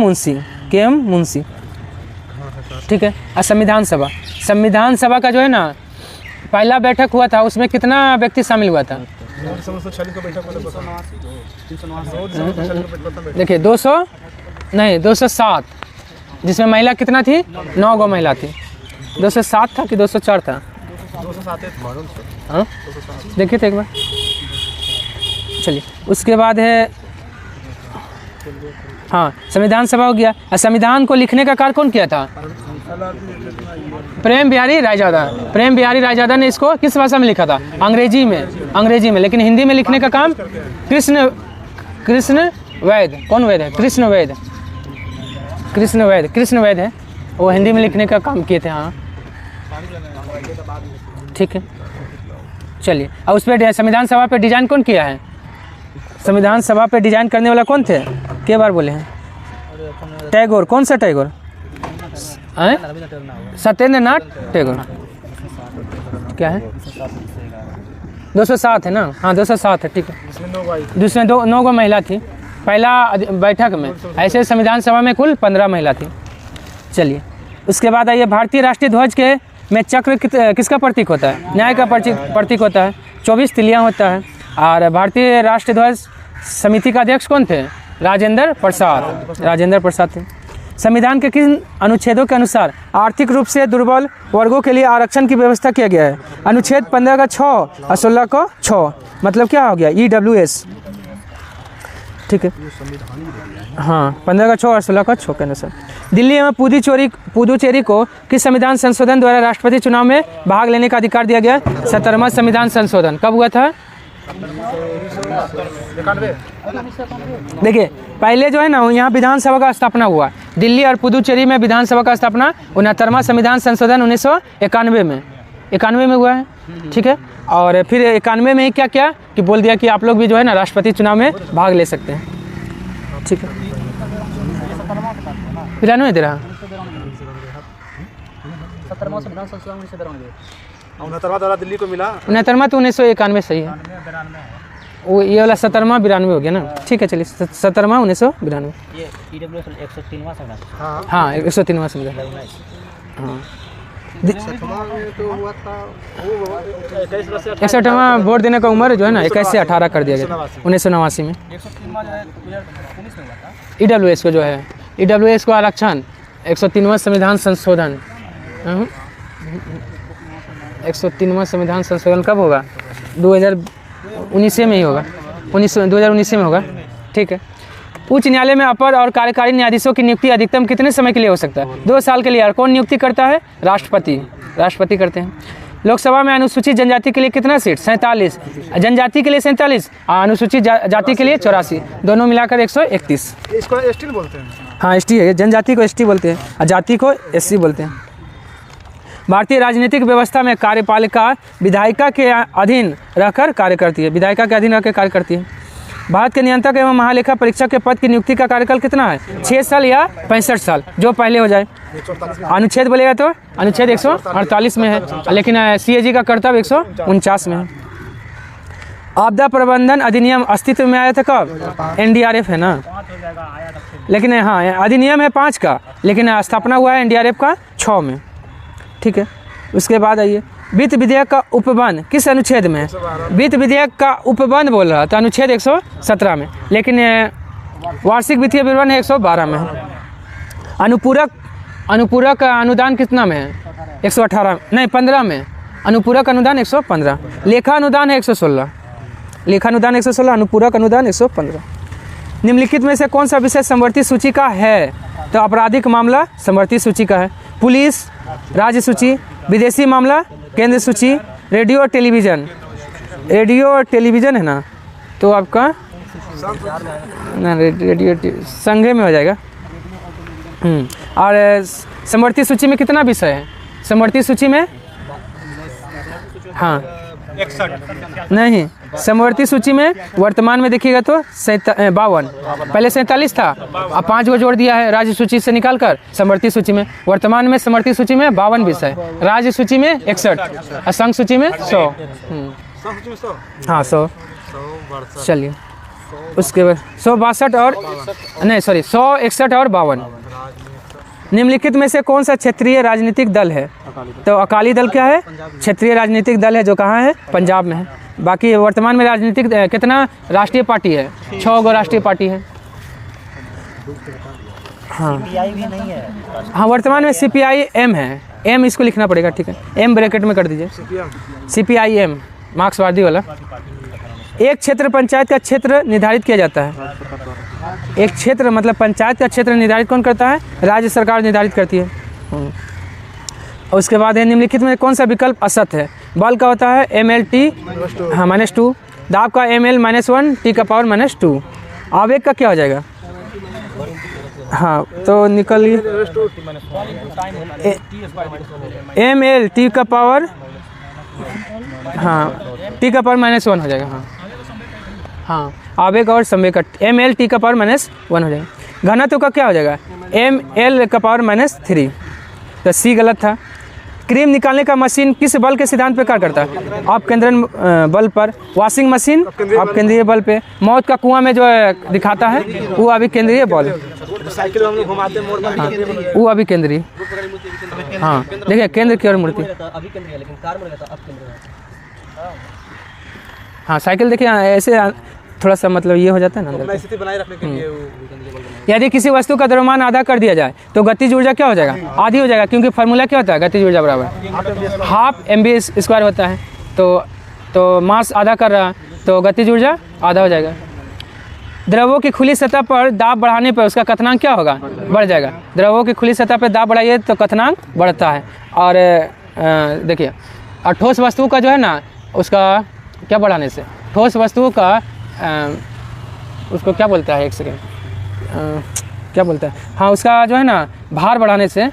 मुंशी। ठीक है। और संविधान सभा का जो है ना पहला बैठक हुआ था, उसमें कितना व्यक्ति शामिल हुआ था? देखिए 207, जिसमें महिला कितना थी? 9 गो महिला थी। 207 था कि 204 था? 207 हाँ, देखिए थे एक बार। चलिए, उसके बाद है हाँ संविधान सभा हो गया। और संविधान को लिखने का कार्य कौन किया था? प्रेम बिहारी रायजादा ने इसको किस भाषा में लिखा था? अंग्रेजी में। लेकिन हिंदी में लिखने का काम कृष्ण वैद। कौन वैद है? कृष्ण वैद है, वो हिंदी में लिखने का काम किए थे। हाँ, ठीक है। चलिए, और उस पर संविधान सभा पे डिजाइन कौन किया है? संविधान सभा पे डिजाइन करने वाला कौन थे? के बार बोले हैं? टैगोर। कौन सा टैगोर? सत्येंद्रनाथ टैगोर। क्या है? 207 है ना? हाँ, 207 है। ठीक है। दूसरे 9 गो महिला थी पहला बैठक में। ऐसे संविधान सभा में कुल 15 महिला थी। चलिए, उसके बाद आइए, भारतीय राष्ट्रीय ध्वज के में चक्र किसका प्रतीक होता है? न्याय का प्रतीक होता है। 24 तिलियाँ होता है। और भारतीय राष्ट्रीय ध्वज समिति का अध्यक्ष कौन थे? राजेंद्र प्रसाद थे। संविधान के किन अनुच्छेदों के अनुसार आर्थिक रूप से दुर्बल वर्गों के लिए आरक्षण की व्यवस्था किया गया है? अनुच्छेद 15 का 6 और 16 का 6, मतलब क्या हो गया? EWS। ठीक है। हाँ, 15 का 6 और 16 का 6 के अनुसार। दिल्ली एवं पुदुचेरी को किस संविधान संशोधन द्वारा राष्ट्रपति चुनाव में भाग लेने का अधिकार दिया गया? 17वां संविधान संशोधन कब हुआ था? देखिए, पहले जो है ना यहाँ विधानसभा का स्थापना हुआ। दिल्ली और पुदुचेरी में विधानसभा का स्थापना 69वां संविधान संशोधन 1991 में हुआ है। ठीक है। और फिर 91 में क्या किया कि बोल दिया कि आप लोग भी जो है ना राष्ट्रपति चुनाव में भाग ले सकते हैं। ठीक है। 93 दे रहा 69वां दिल्ली को मिला। 69वां तो 1991 सही है। वो ये वाला 17वां 92 हो गया ना। ठीक है, चलिए 17वां 1992। ये EWS 103वां संविधान। हाँ, 103वां संविधान। हाँ, 61वां वोट देने का उम्र जो है ना 21 से 18 कर दिया गया 1989 में। EWS को जो है EWS को आरक्षण 103वां संविधान संशोधन 103वां संविधान संशोधन कब होगा? 2019 में ही होगा, 2019 में होगा। ठीक है। उच्च न्यायालय में अपर और कार्यकारी न्यायाधीशों की नियुक्ति अधिकतम कितने समय के लिए हो सकता है? 2 साल के लिए। और कौन नियुक्ति करता है? राष्ट्रपति करते हैं। लोकसभा में अनुसूचित जनजाति के लिए कितना सीट? 47। जनजाति के लिए 47, अनुसूचित जाति के लिए 84, दोनों मिलाकर 131। इसको एसटी बोलते हैं। हाँ, एसटी है। जनजाति को एसटी बोलते हैं और जाति को एससी बोलते हैं। भारतीय राजनीतिक व्यवस्था में कार्यपालिका विधायिका के अधीन रहकर कार्य करती है। विधायिका के अधीन रहकर कार्य करती है। भारत के नियंत्रक एवं महालेखा परीक्षक के पद की नियुक्ति का कार्यकाल कितना है? 6 साल या 65 साल, जो पहले हो जाए। अनुच्छेद बोलेगा तो अनुच्छेद 148 में है, लेकिन CAG का कर्तव्य 149 में है। आपदा प्रबंधन अधिनियम अस्तित्व में आया था कब? NDRF है ना, लेकिन हाँ अधिनियम है 5 का, लेकिन स्थापना हुआ है NDRF का 6 में। ठीक है। उसके बाद आइए, वित्त विधेयक का उपबंध किस अनुच्छेद में है? वित्त विधेयक का उपबंध बोल रहा था अनुच्छेद 117 में, लेकिन वार्षिक वित्तीय विवरण 112 में है। अनुपूरक अनुदान कितना में है? 118 नहीं 15 में। अनुपूरक अनुदान 115। लेखा अनुदान है 116। लेखा अनुदान 116, अनुपूरक अनुदान 115। निम्नलिखित में से कौन सा विषय समवर्ती सूची का है? तो आपराधिक मामला समवर्ती सूची का है। पुलिस राज्य सूची, विदेशी मामला केंद्र सूची, रेडियो और टेलीविज़न है ना, तो आपका ना रेडियो संघे में हो जाएगा। और समवर्ती सूची में कितना विषय है? समवर्ती सूची में हाँ 61 नहीं, समवर्ती सूची में वर्तमान में देखिएगा तो 52, पहले 47 था, अब 5 को जोड़ दिया है राज्य सूची से निकालकर समवर्ती सूची में। वर्तमान में समवर्ती सूची में 52 विषय, राज्य सूची में 61 और संघ सूची में 100। हाँ 100। चलिए उसके बाद 162 और नहीं सॉरी 161 और 52। निम्नलिखित में से कौन सा क्षेत्रीय राजनीतिक दल है? तो अकाली दल क्या है? क्षेत्रीय राजनीतिक दल है, जो कहाँ है? पंजाब में है। बाकी वर्तमान में राजनीतिक कितना राष्ट्रीय पार्टी है? 6 गो राष्ट्रीय पार्टी है। हाँ भी नहीं है। हाँ वर्तमान में CPI-M है। M इसको लिखना पड़ेगा, ठीक है, M ब्रैकेट में कर दीजिए। CPI-M मार्क्सवादी वाला। एक क्षेत्र पंचायत का क्षेत्र निर्धारित किया जाता है। एक क्षेत्र मतलब पंचायत का क्षेत्र निर्धारित कौन करता है? राज्य सरकार निर्धारित करती है। उसके बाद है निम्नलिखित में कौन सा विकल्प असत है? बल का होता है MLT हाँ -2, दाब का ML-1 T का पावर -2। आवेग का क्या हो जाएगा? हाँ तो निकलिए ML T का पावर हाँ T का पावर -1 हो जाएगा। हाँ आवेग और संवेग का ML T का पावर -1 हो जाएगा। घनत्व का क्या हो जाएगा? ML का पावर -3। तो C गलत था। क्रीम निकालने का मशीन किस बल के सिद्धांत पर कार्य करता है? आप केंद्रन बल पर। वॉशिंग मशीन आप केंद्रीय बल पे। मौत का कुआं में जो दिखाता है वो अभी केंद्रीय बल, साइकिल हम लोग घुमाते मोड़ पर, वो अभी केंद्रीय। हाँ देखिए केंद्र की ओर मूर्ति। अभी केंद्र है, लेकिन कार में रहता अब केंद्र है। हाँ साइकिल देखिए ऐसे थोड़ा सा मतलब ये हो जाता है ना अंदर। स्थिति बनाए रखने के लिए यदि किसी वस्तु का द्रव्यमान आधा कर दिया जाए तो गतिज ऊर्जा क्या हो जाएगा? आधी हो जाएगा, क्योंकि फार्मूला क्या होता है? गतिज ऊर्जा बराबर ½ mv² होता है। तो मास आधा कर रहा तो गतिज ऊर्जा आधा हो जाएगा। द्रवों की खुली सतह पर दाब बढ़ाने पर उसका कथनांक क्या होगा? बढ़ जाएगा। द्रवों की खुली सतह पर दाब बढ़ाइए तो कथनांक बढ़ता है। और देखिए और ठोस वस्तु का जो है ना उसका क्या बढ़ाने से? ठोस वस्तु का उसको क्या बोलता है? एक सेकेंड, क्या बोलता है? हाँ उसका जो है ना भार बढ़ाने से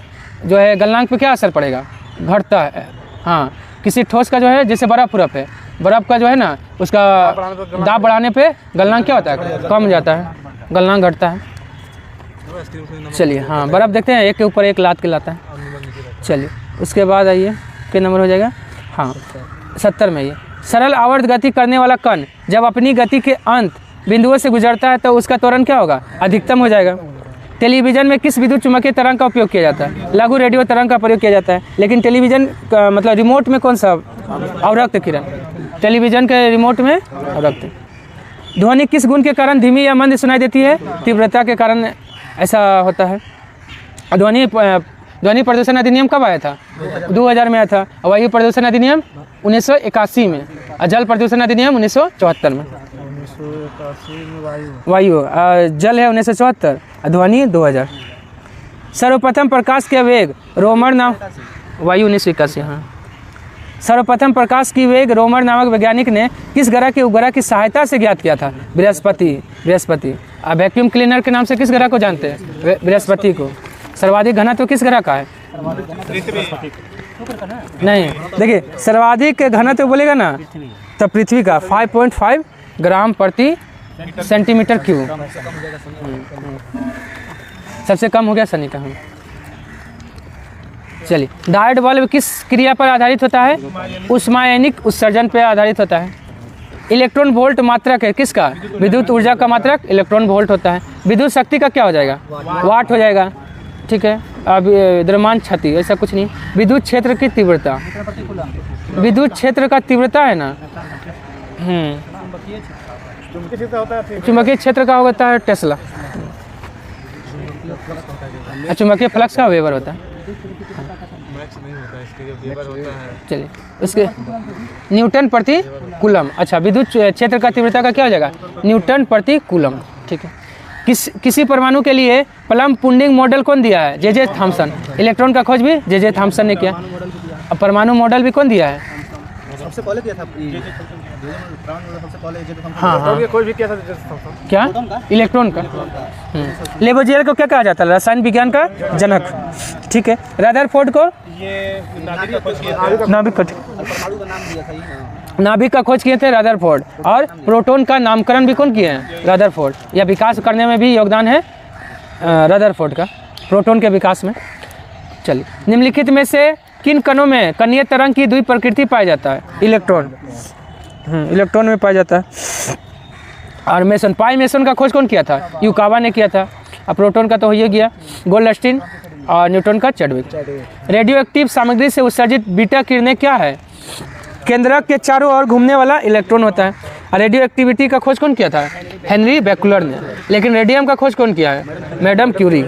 जो है गलनांक पे क्या असर पड़ेगा? घटता है। हाँ किसी ठोस का जो है जैसे बर्फ़ है, बर्फ़ का जो है ना उसका दाब बढ़ाने पे गलनांक क्या होता है? कम हो जाता है, गलनांक घटता है। चलिए हाँ बर्फ़ देखते हैं, एक के ऊपर एक लाद के लाता है। चलिए उसके बाद आइए क्या नंबर हो जाएगा? हाँ 70 में। ये सरल आवर्त गति करने वाला कण जब अपनी गति के अंत बिंदुओं से गुजरता है तो उसका त्वरण क्या होगा? अधिकतम हो जाएगा। टेलीविज़न में किस विद्युत चुम्बकीय तरंग का उपयोग किया जाता है? लघु रेडियो तरंग का प्रयोग किया जाता है। लेकिन टेलीविज़न का मतलब रिमोट में कौन सा अवरक्त किरण? टेलीविज़न के रिमोट में अवरक्त। ध्वनि किस गुण के कारण धीमी या मंद सुनाई देती है? तीव्रता के कारण ऐसा होता है। ध्वनि प्रदूषण अधिनियम कब आया था? 2000 में आया था। वायु प्रदूषण अधिनियम 1981 में और जल प्रदूषण अधिनियम 1974 में। 1981 में वायु जल है 1974, ध्वनि 2000। सर्वप्रथम प्रकाश के वेग रोमर नाम वायु 1981। हाँ, सर्वप्रथम प्रकाश की वेग रोमर नामक वैज्ञानिक ने किस ग्रह के उपग्रह की सहायता से ज्ञात किया था? बृहस्पति। वैक्यूम क्लीनर के नाम से किस ग्रह को जानते हैं? बृहस्पति को। सर्वाधिक घनत्व किस ग्रह का है? नहीं, देखिए सर्वाधिक घनत्व बोलेगा ना तो पृथ्वी का 5.5 ग्राम प्रति सेंटीमीटर क्यूब। सबसे कम हो गया शनि का। हम चलिए, डायोड बल्ब किस क्रिया पर आधारित होता है? उष्मायनिक उत्सर्जन पर आधारित होता है। इलेक्ट्रॉन वोल्ट मात्रक है किसका? विद्युत ऊर्जा का मात्रक इलेक्ट्रॉन वोल्ट होता है। विद्युत शक्ति का क्या हो जाएगा? वाट हो जाएगा। ठीक है, अब द्रव्यमान क्षति ऐसा कुछ नहीं। विद्युत क्षेत्र की तीव्रता, विद्युत क्षेत्र का तीव्रता है ना, चुंबकीय क्षेत्र का होता है टेस्ला। चुंबकीय फ्लक्स का वेबर होता है। चलिए, उसके न्यूटन प्रति कूलम। अच्छा, विद्युत क्षेत्र का तीव्रता का क्या हो जाएगा? न्यूटन प्रति कूलम। ठीक है। किसी परमाणु के लिए प्लम पुडिंग मॉडल कौन दिया है? J Thomson. इलेक्ट्रॉन का खोज भी जे थॉमसन ने किया। अब परमाणु मॉडल भी कौन दिया है? सबसे पहले किया था सबसे पहले हाँ, कोई भी किया था क्या? इलेक्ट्रॉन का। लेबोजियर को क्या कहा जाता है? रसायन विज्ञान का जनक। ठीक है। रदरफोर्ड को ये नाभिक का खोज किया था। नाभिक का परमाणु का नाम दिया था ये। नाभिक का खोज किए थे रदरफोर्ड। और प्रोटॉन का नामकरण भी कौन किए हैं? रदरफोर्ड। या विकास करने में भी योगदान है रदरफोर्ड का, प्रोटॉन के विकास में। चलिए, निम्नलिखित में से किन कणों में कणीय तरंग की द्वि प्रकृति पाया जाता है? इलेक्ट्रॉन। इलेक्ट्रॉन में पाया जाता है। और मेसन, पाई मेसन का खोज कौन किया था? युकावा ने किया था। और प्रोटॉन का तो हो ही गया, गोल्डस्टीन। और न्यूटन का चैडविक। रेडियो एक्टिव सामग्री से उत्सर्जित बीटा किरणें क्या है? केंद्रक के चारों ओर घूमने वाला इलेक्ट्रॉन होता है। और रेडियो एक्टिविटी का खोज कौन किया था? हेनरी बेकुलर ने। लेकिन रेडियम का खोज कौन किया है? Madam Curie.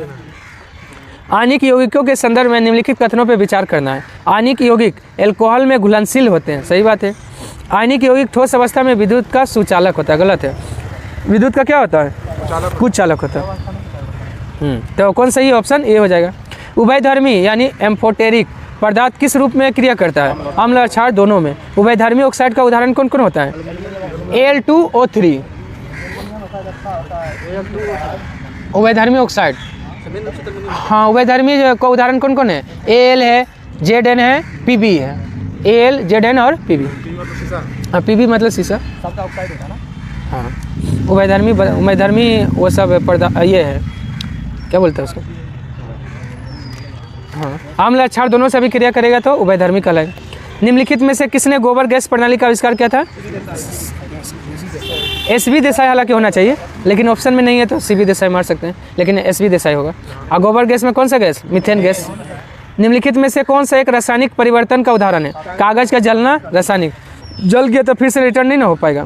आणिक यौगिकों के संदर्भ में निम्नलिखित कथनों पर विचार करना है। आणिक यौगिक अल्कोहल में घुलनशील होते हैं, सही बात है। आणिक यौगिक ठोस अवस्था में विद्युत का सुचालक होता है, गलत है। विद्युत का क्या होता है? कुछ चालक होता है। तो कौन सही ऑप्शन? ए हो जाएगा। उभयधर्मी यानी एम्फोटेरिक पदार्थ किस रूप में क्रिया करता है? अम्ल और क्षार दोनों में। उभयधर्मी ऑक्साइड का उदाहरण कौन कौन होता है? Al2O3। उभयधर्मी ऑक्साइड, हाँ, उभयधर्मी का उदाहरण कौन कौन है? Al है, Zn है, Pb है। Al, Zn और Pb। हाँ, Pb मतलब शीशा। सबका ऑक्साइड होता है ना। हाँ, उभयधर्मी वो सब पर्दा ये है, क्या बोलते हैं उसको? हाँ, अम्ल क्षार दोनों से भी क्रिया करेगा तो उभयधर्मी कहलाएगा। निम्नलिखित में से किसने गोबर गैस प्रणाली का आविष्कार किया था? SV देसाई हालांकि होना चाहिए, लेकिन ऑप्शन में नहीं है तो CV देसाई मार सकते हैं, लेकिन SV देसाई होगा। और गोबर गैस में कौन सा गैस? Methane gas. निम्नलिखित में से कौन सा एक रासायनिक परिवर्तन का उदाहरण है? कागज का जलना रासायनिक, जल गया तो फिर से रिटर्न नहीं ना हो पाएगा,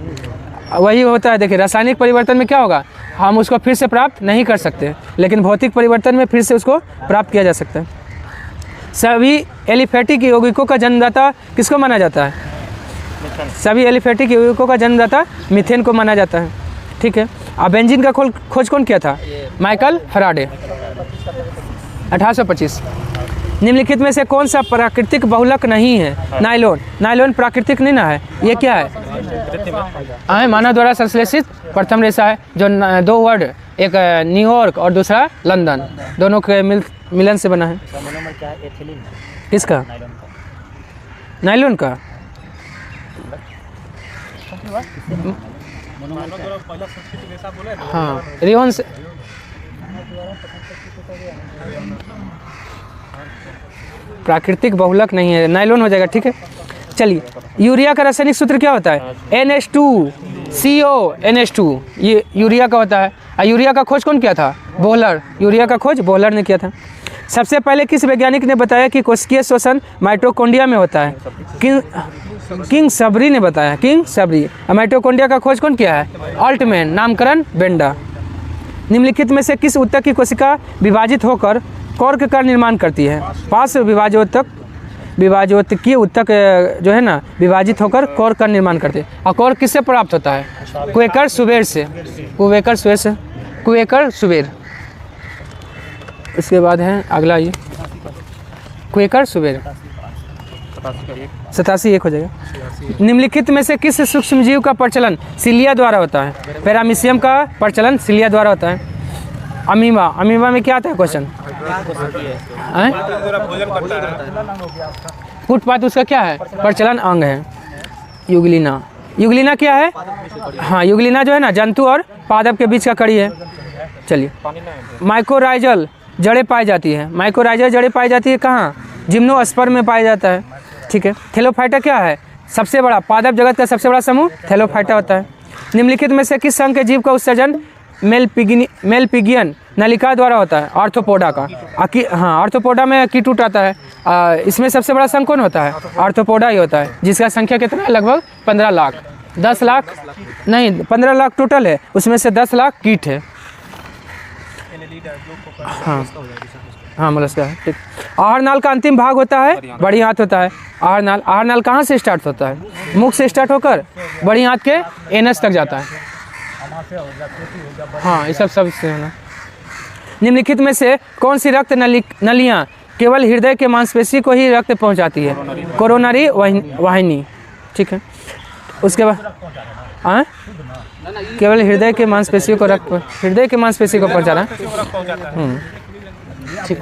वही होता है। देखिए, रासायनिक परिवर्तन में क्या होगा? हम उसको फिर से प्राप्त नहीं कर सकते, लेकिन भौतिक परिवर्तन में फिर से उसको प्राप्त किया जा सकता है। सभी एलिफेटिक यौगिकों का जन्मदाता किसको माना जाता है? सभी एलिफेटिक यौगिकों का जन्मदाता मीथेन को माना जाता है। ठीक है। अब बेंजीन का खोज कौन किया था? Michael Faraday, 1825। निम्नलिखित में से कौन सा प्राकृतिक बहुलक नहीं है? नायलॉन। नायलॉन प्राकृतिक नहीं ना है, ये क्या है? मानव द्वारा संश्लेषित प्रथम रेशा है, जो दो वर्ड, एक न्यूयॉर्क और दूसरा लंदन, दोनों के मिलन से बना है। क्या है? एथिलीन। किसका? नायलॉन का। हाँ, रियोन से। प्राकृतिक बहुलक नहीं है, नायलॉन हो जाएगा। ठीक है। चलिए, यूरिया का रासायनिक सूत्र क्या होता है? NH2CO NH2, ये यूरिया का होता है। यूरिया का खोज कौन किया था? बोहलर। यूरिया का खोज बोहलर ने किया था। सबसे पहले किस वैज्ञानिक ने बताया कि कोशिकीय श्वसन माइटोकॉन्ड्रिया में होता है? किंग सबरी ने बताया, किंग सबरी। माइटोकॉन्ड्रिया का खोज कौन किया है? ऑल्टमैन। नामकरण बेंडा। निम्नलिखित में से किस ऊतक की कोशिका विभाजित होकर कॉर्क का निर्माण करती है? पार्श्व विभाजोत्तकीय ऊतक जो है ना विभाजित होकर कॉर्क का निर्माण करते हैं। और कॉर्क किससे प्राप्त होता है? क्वेकर सुबेर से। क्वेकर सुबेर। इसके बाद है अगला ये क्वेकर सुबेर। 87 एक हो जाएगा। निम्नलिखित में से किस सूक्ष्मजीव का प्रचलन सिलिया द्वारा होता है? पैरामीशियम का प्रचलन सिलिया द्वारा होता है। अमीबा। अमीबा में क्या आता है क्वेश्चन? फुटपाथ उसका क्या है? प्रचलन अंग है। युगलिना। युगलिना क्या है? हाँ, युगलिना जो है ना जंतु और पादप के बीच का कड़ी है। चलिए, माइकोराइजल जड़ें पाई जाती है। माइकोराइजल जड़ें पाई जाती है कहाँ? जिम्नोस्पर्म में पाया जाता है। ठीक है। थैलोफाइटा क्या है? सबसे बड़ा पादप जगत का सबसे बड़ा समूह थैलोफाइटा होता है। निम्नलिखित में से किस संघ के जीव का उत्सर्जन मेलपिगियन नलिका द्वारा होता है? आर्थ्रोपोडा का। हाँ, आर्थ्रोपोडा में कीटूट आता है। इसमें सबसे बड़ा संघ कौन होता है? आर्थ्रोपोडा ही होता है, जिसका संख्या कितना है? लगभग 15 लाख। 10 लाख नहीं, 15 लाख टोटल है, उसमें से 10 लाख कीट है। हाँ मोलस्का है। ठीक। आहार नाल का अंतिम भाग होता है बड़ी आंत होता है। आहार नाल कहाँ से स्टार्ट होता है? मुख से स्टार्ट होकर बड़ी आंत के एनस तक जाता है। हाँ, ये सब से है ना। निम्नलिखित में से कौन सी रक्त नलियाँ केवल हृदय के मांसपेशी को ही रक्त पहुँचाती है? कोरोनरी वाहिनी। ठीक है। उसके बाद केवल हृदय के मांसपेशियों को हृदय के मांसपेशी को पहुँचाना। ठीक।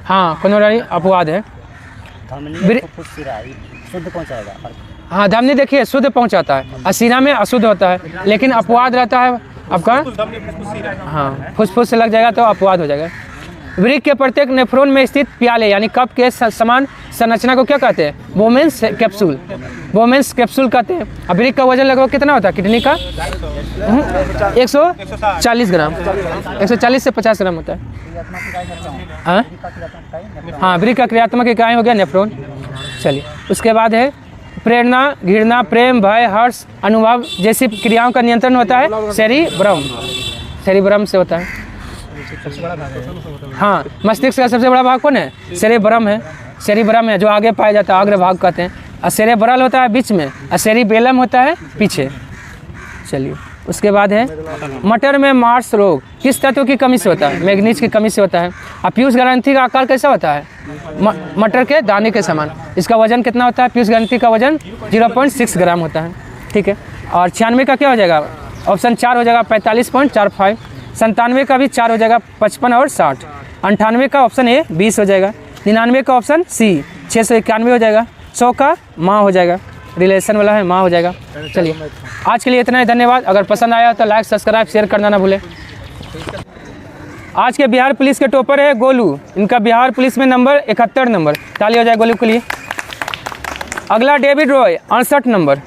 हाँ, कोरोनरी अपवाद है। शुद्ध पहुंचाएगा। हाँ, धमनी देखिए शुद्ध पहुंचाता है और सीना में अशुद्ध होता है, लेकिन अपवाद रहता है आपका। हाँ, फुसफुस से लग जाएगा तो अपवाद हो जाएगा। वृक्क के प्रत्येक नेफ्रॉन में स्थित प्याले यानी कप के समान संरचना को क्या कहते हैं? बोमेंस कैप्सूल। बोमेंस कैप्सूल कहते हैं। अब वृक्क का वजन लगभग कितना होता है किडनी का? 140 ग्राम। 140 से 50 ग्राम होता है। हाँ, वृक्क का क्रियात्मक इकाई हो गया नेफ्रॉन। चलिए, उसके बाद है प्रेरणा, घृणा, प्रेम, भय, हर्ष, अनुभव जैसी क्रियाओं का नियंत्रण होता है सेरिब्रम। सेरिब्रम से होता है। हाँ, मस्तिष्क का सबसे बड़ा भाग कौन है? सेरिब्रम है। सेरिब्रम है जो आगे पाया जाता है, अग्रभाग कहते हैं। और सेरेब्रल होता है बीच में और सेरिबेलम होता है पीछे। चलिए, उसके बाद है मटर में मार्स रोग किस तत्व की कमी से होता है? मैग्नीज की कमी से होता है। और पीयूष ग्रंथि का आकार कैसा होता है? मटर के दाने के समान। इसका वजन कितना होता है? पीयूष ग्रंथि का वजन 0.6 ग्राम होता है। ठीक है। और 96 का क्या हो जाएगा? ऑप्शन 4 हो जाएगा 45.45। 97 का भी 4 हो जाएगा 55 और 60। 98 का ऑप्शन ए 20 हो जाएगा। 99 का ऑप्शन सी 691 हो जाएगा। 100 का माँ हो जाएगा, रिलेशन वाला है माँ हो जाएगा। चलिए, आज के लिए इतना ही। धन्यवाद। अगर पसंद आया तो लाइक, सब्सक्राइब, शेयर करना ना भूलें। आज के बिहार पुलिस के टॉपर है गोलू। इनका बिहार पुलिस में नंबर 71 नंबर। ताली हो जाए गोलू के लिए। अगला David Roy 68 number.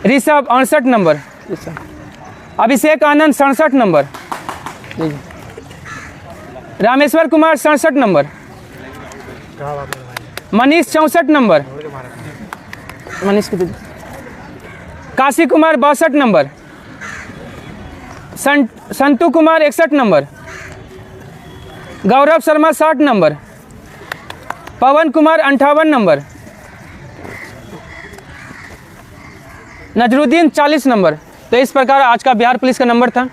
Rishabh 68 number. Abhishek Anand 67 number. Rameshwar Kumar 67 number. Manish 64 number. Manish की Kashi Kumar 62 number. Santu Kumar 61 number. Gaurav Sharma 60 number. Pawan Kumar 58 number. Nazruddin 40 number. तो इस प्रकार आज का बिहार पुलिस का नंबर था।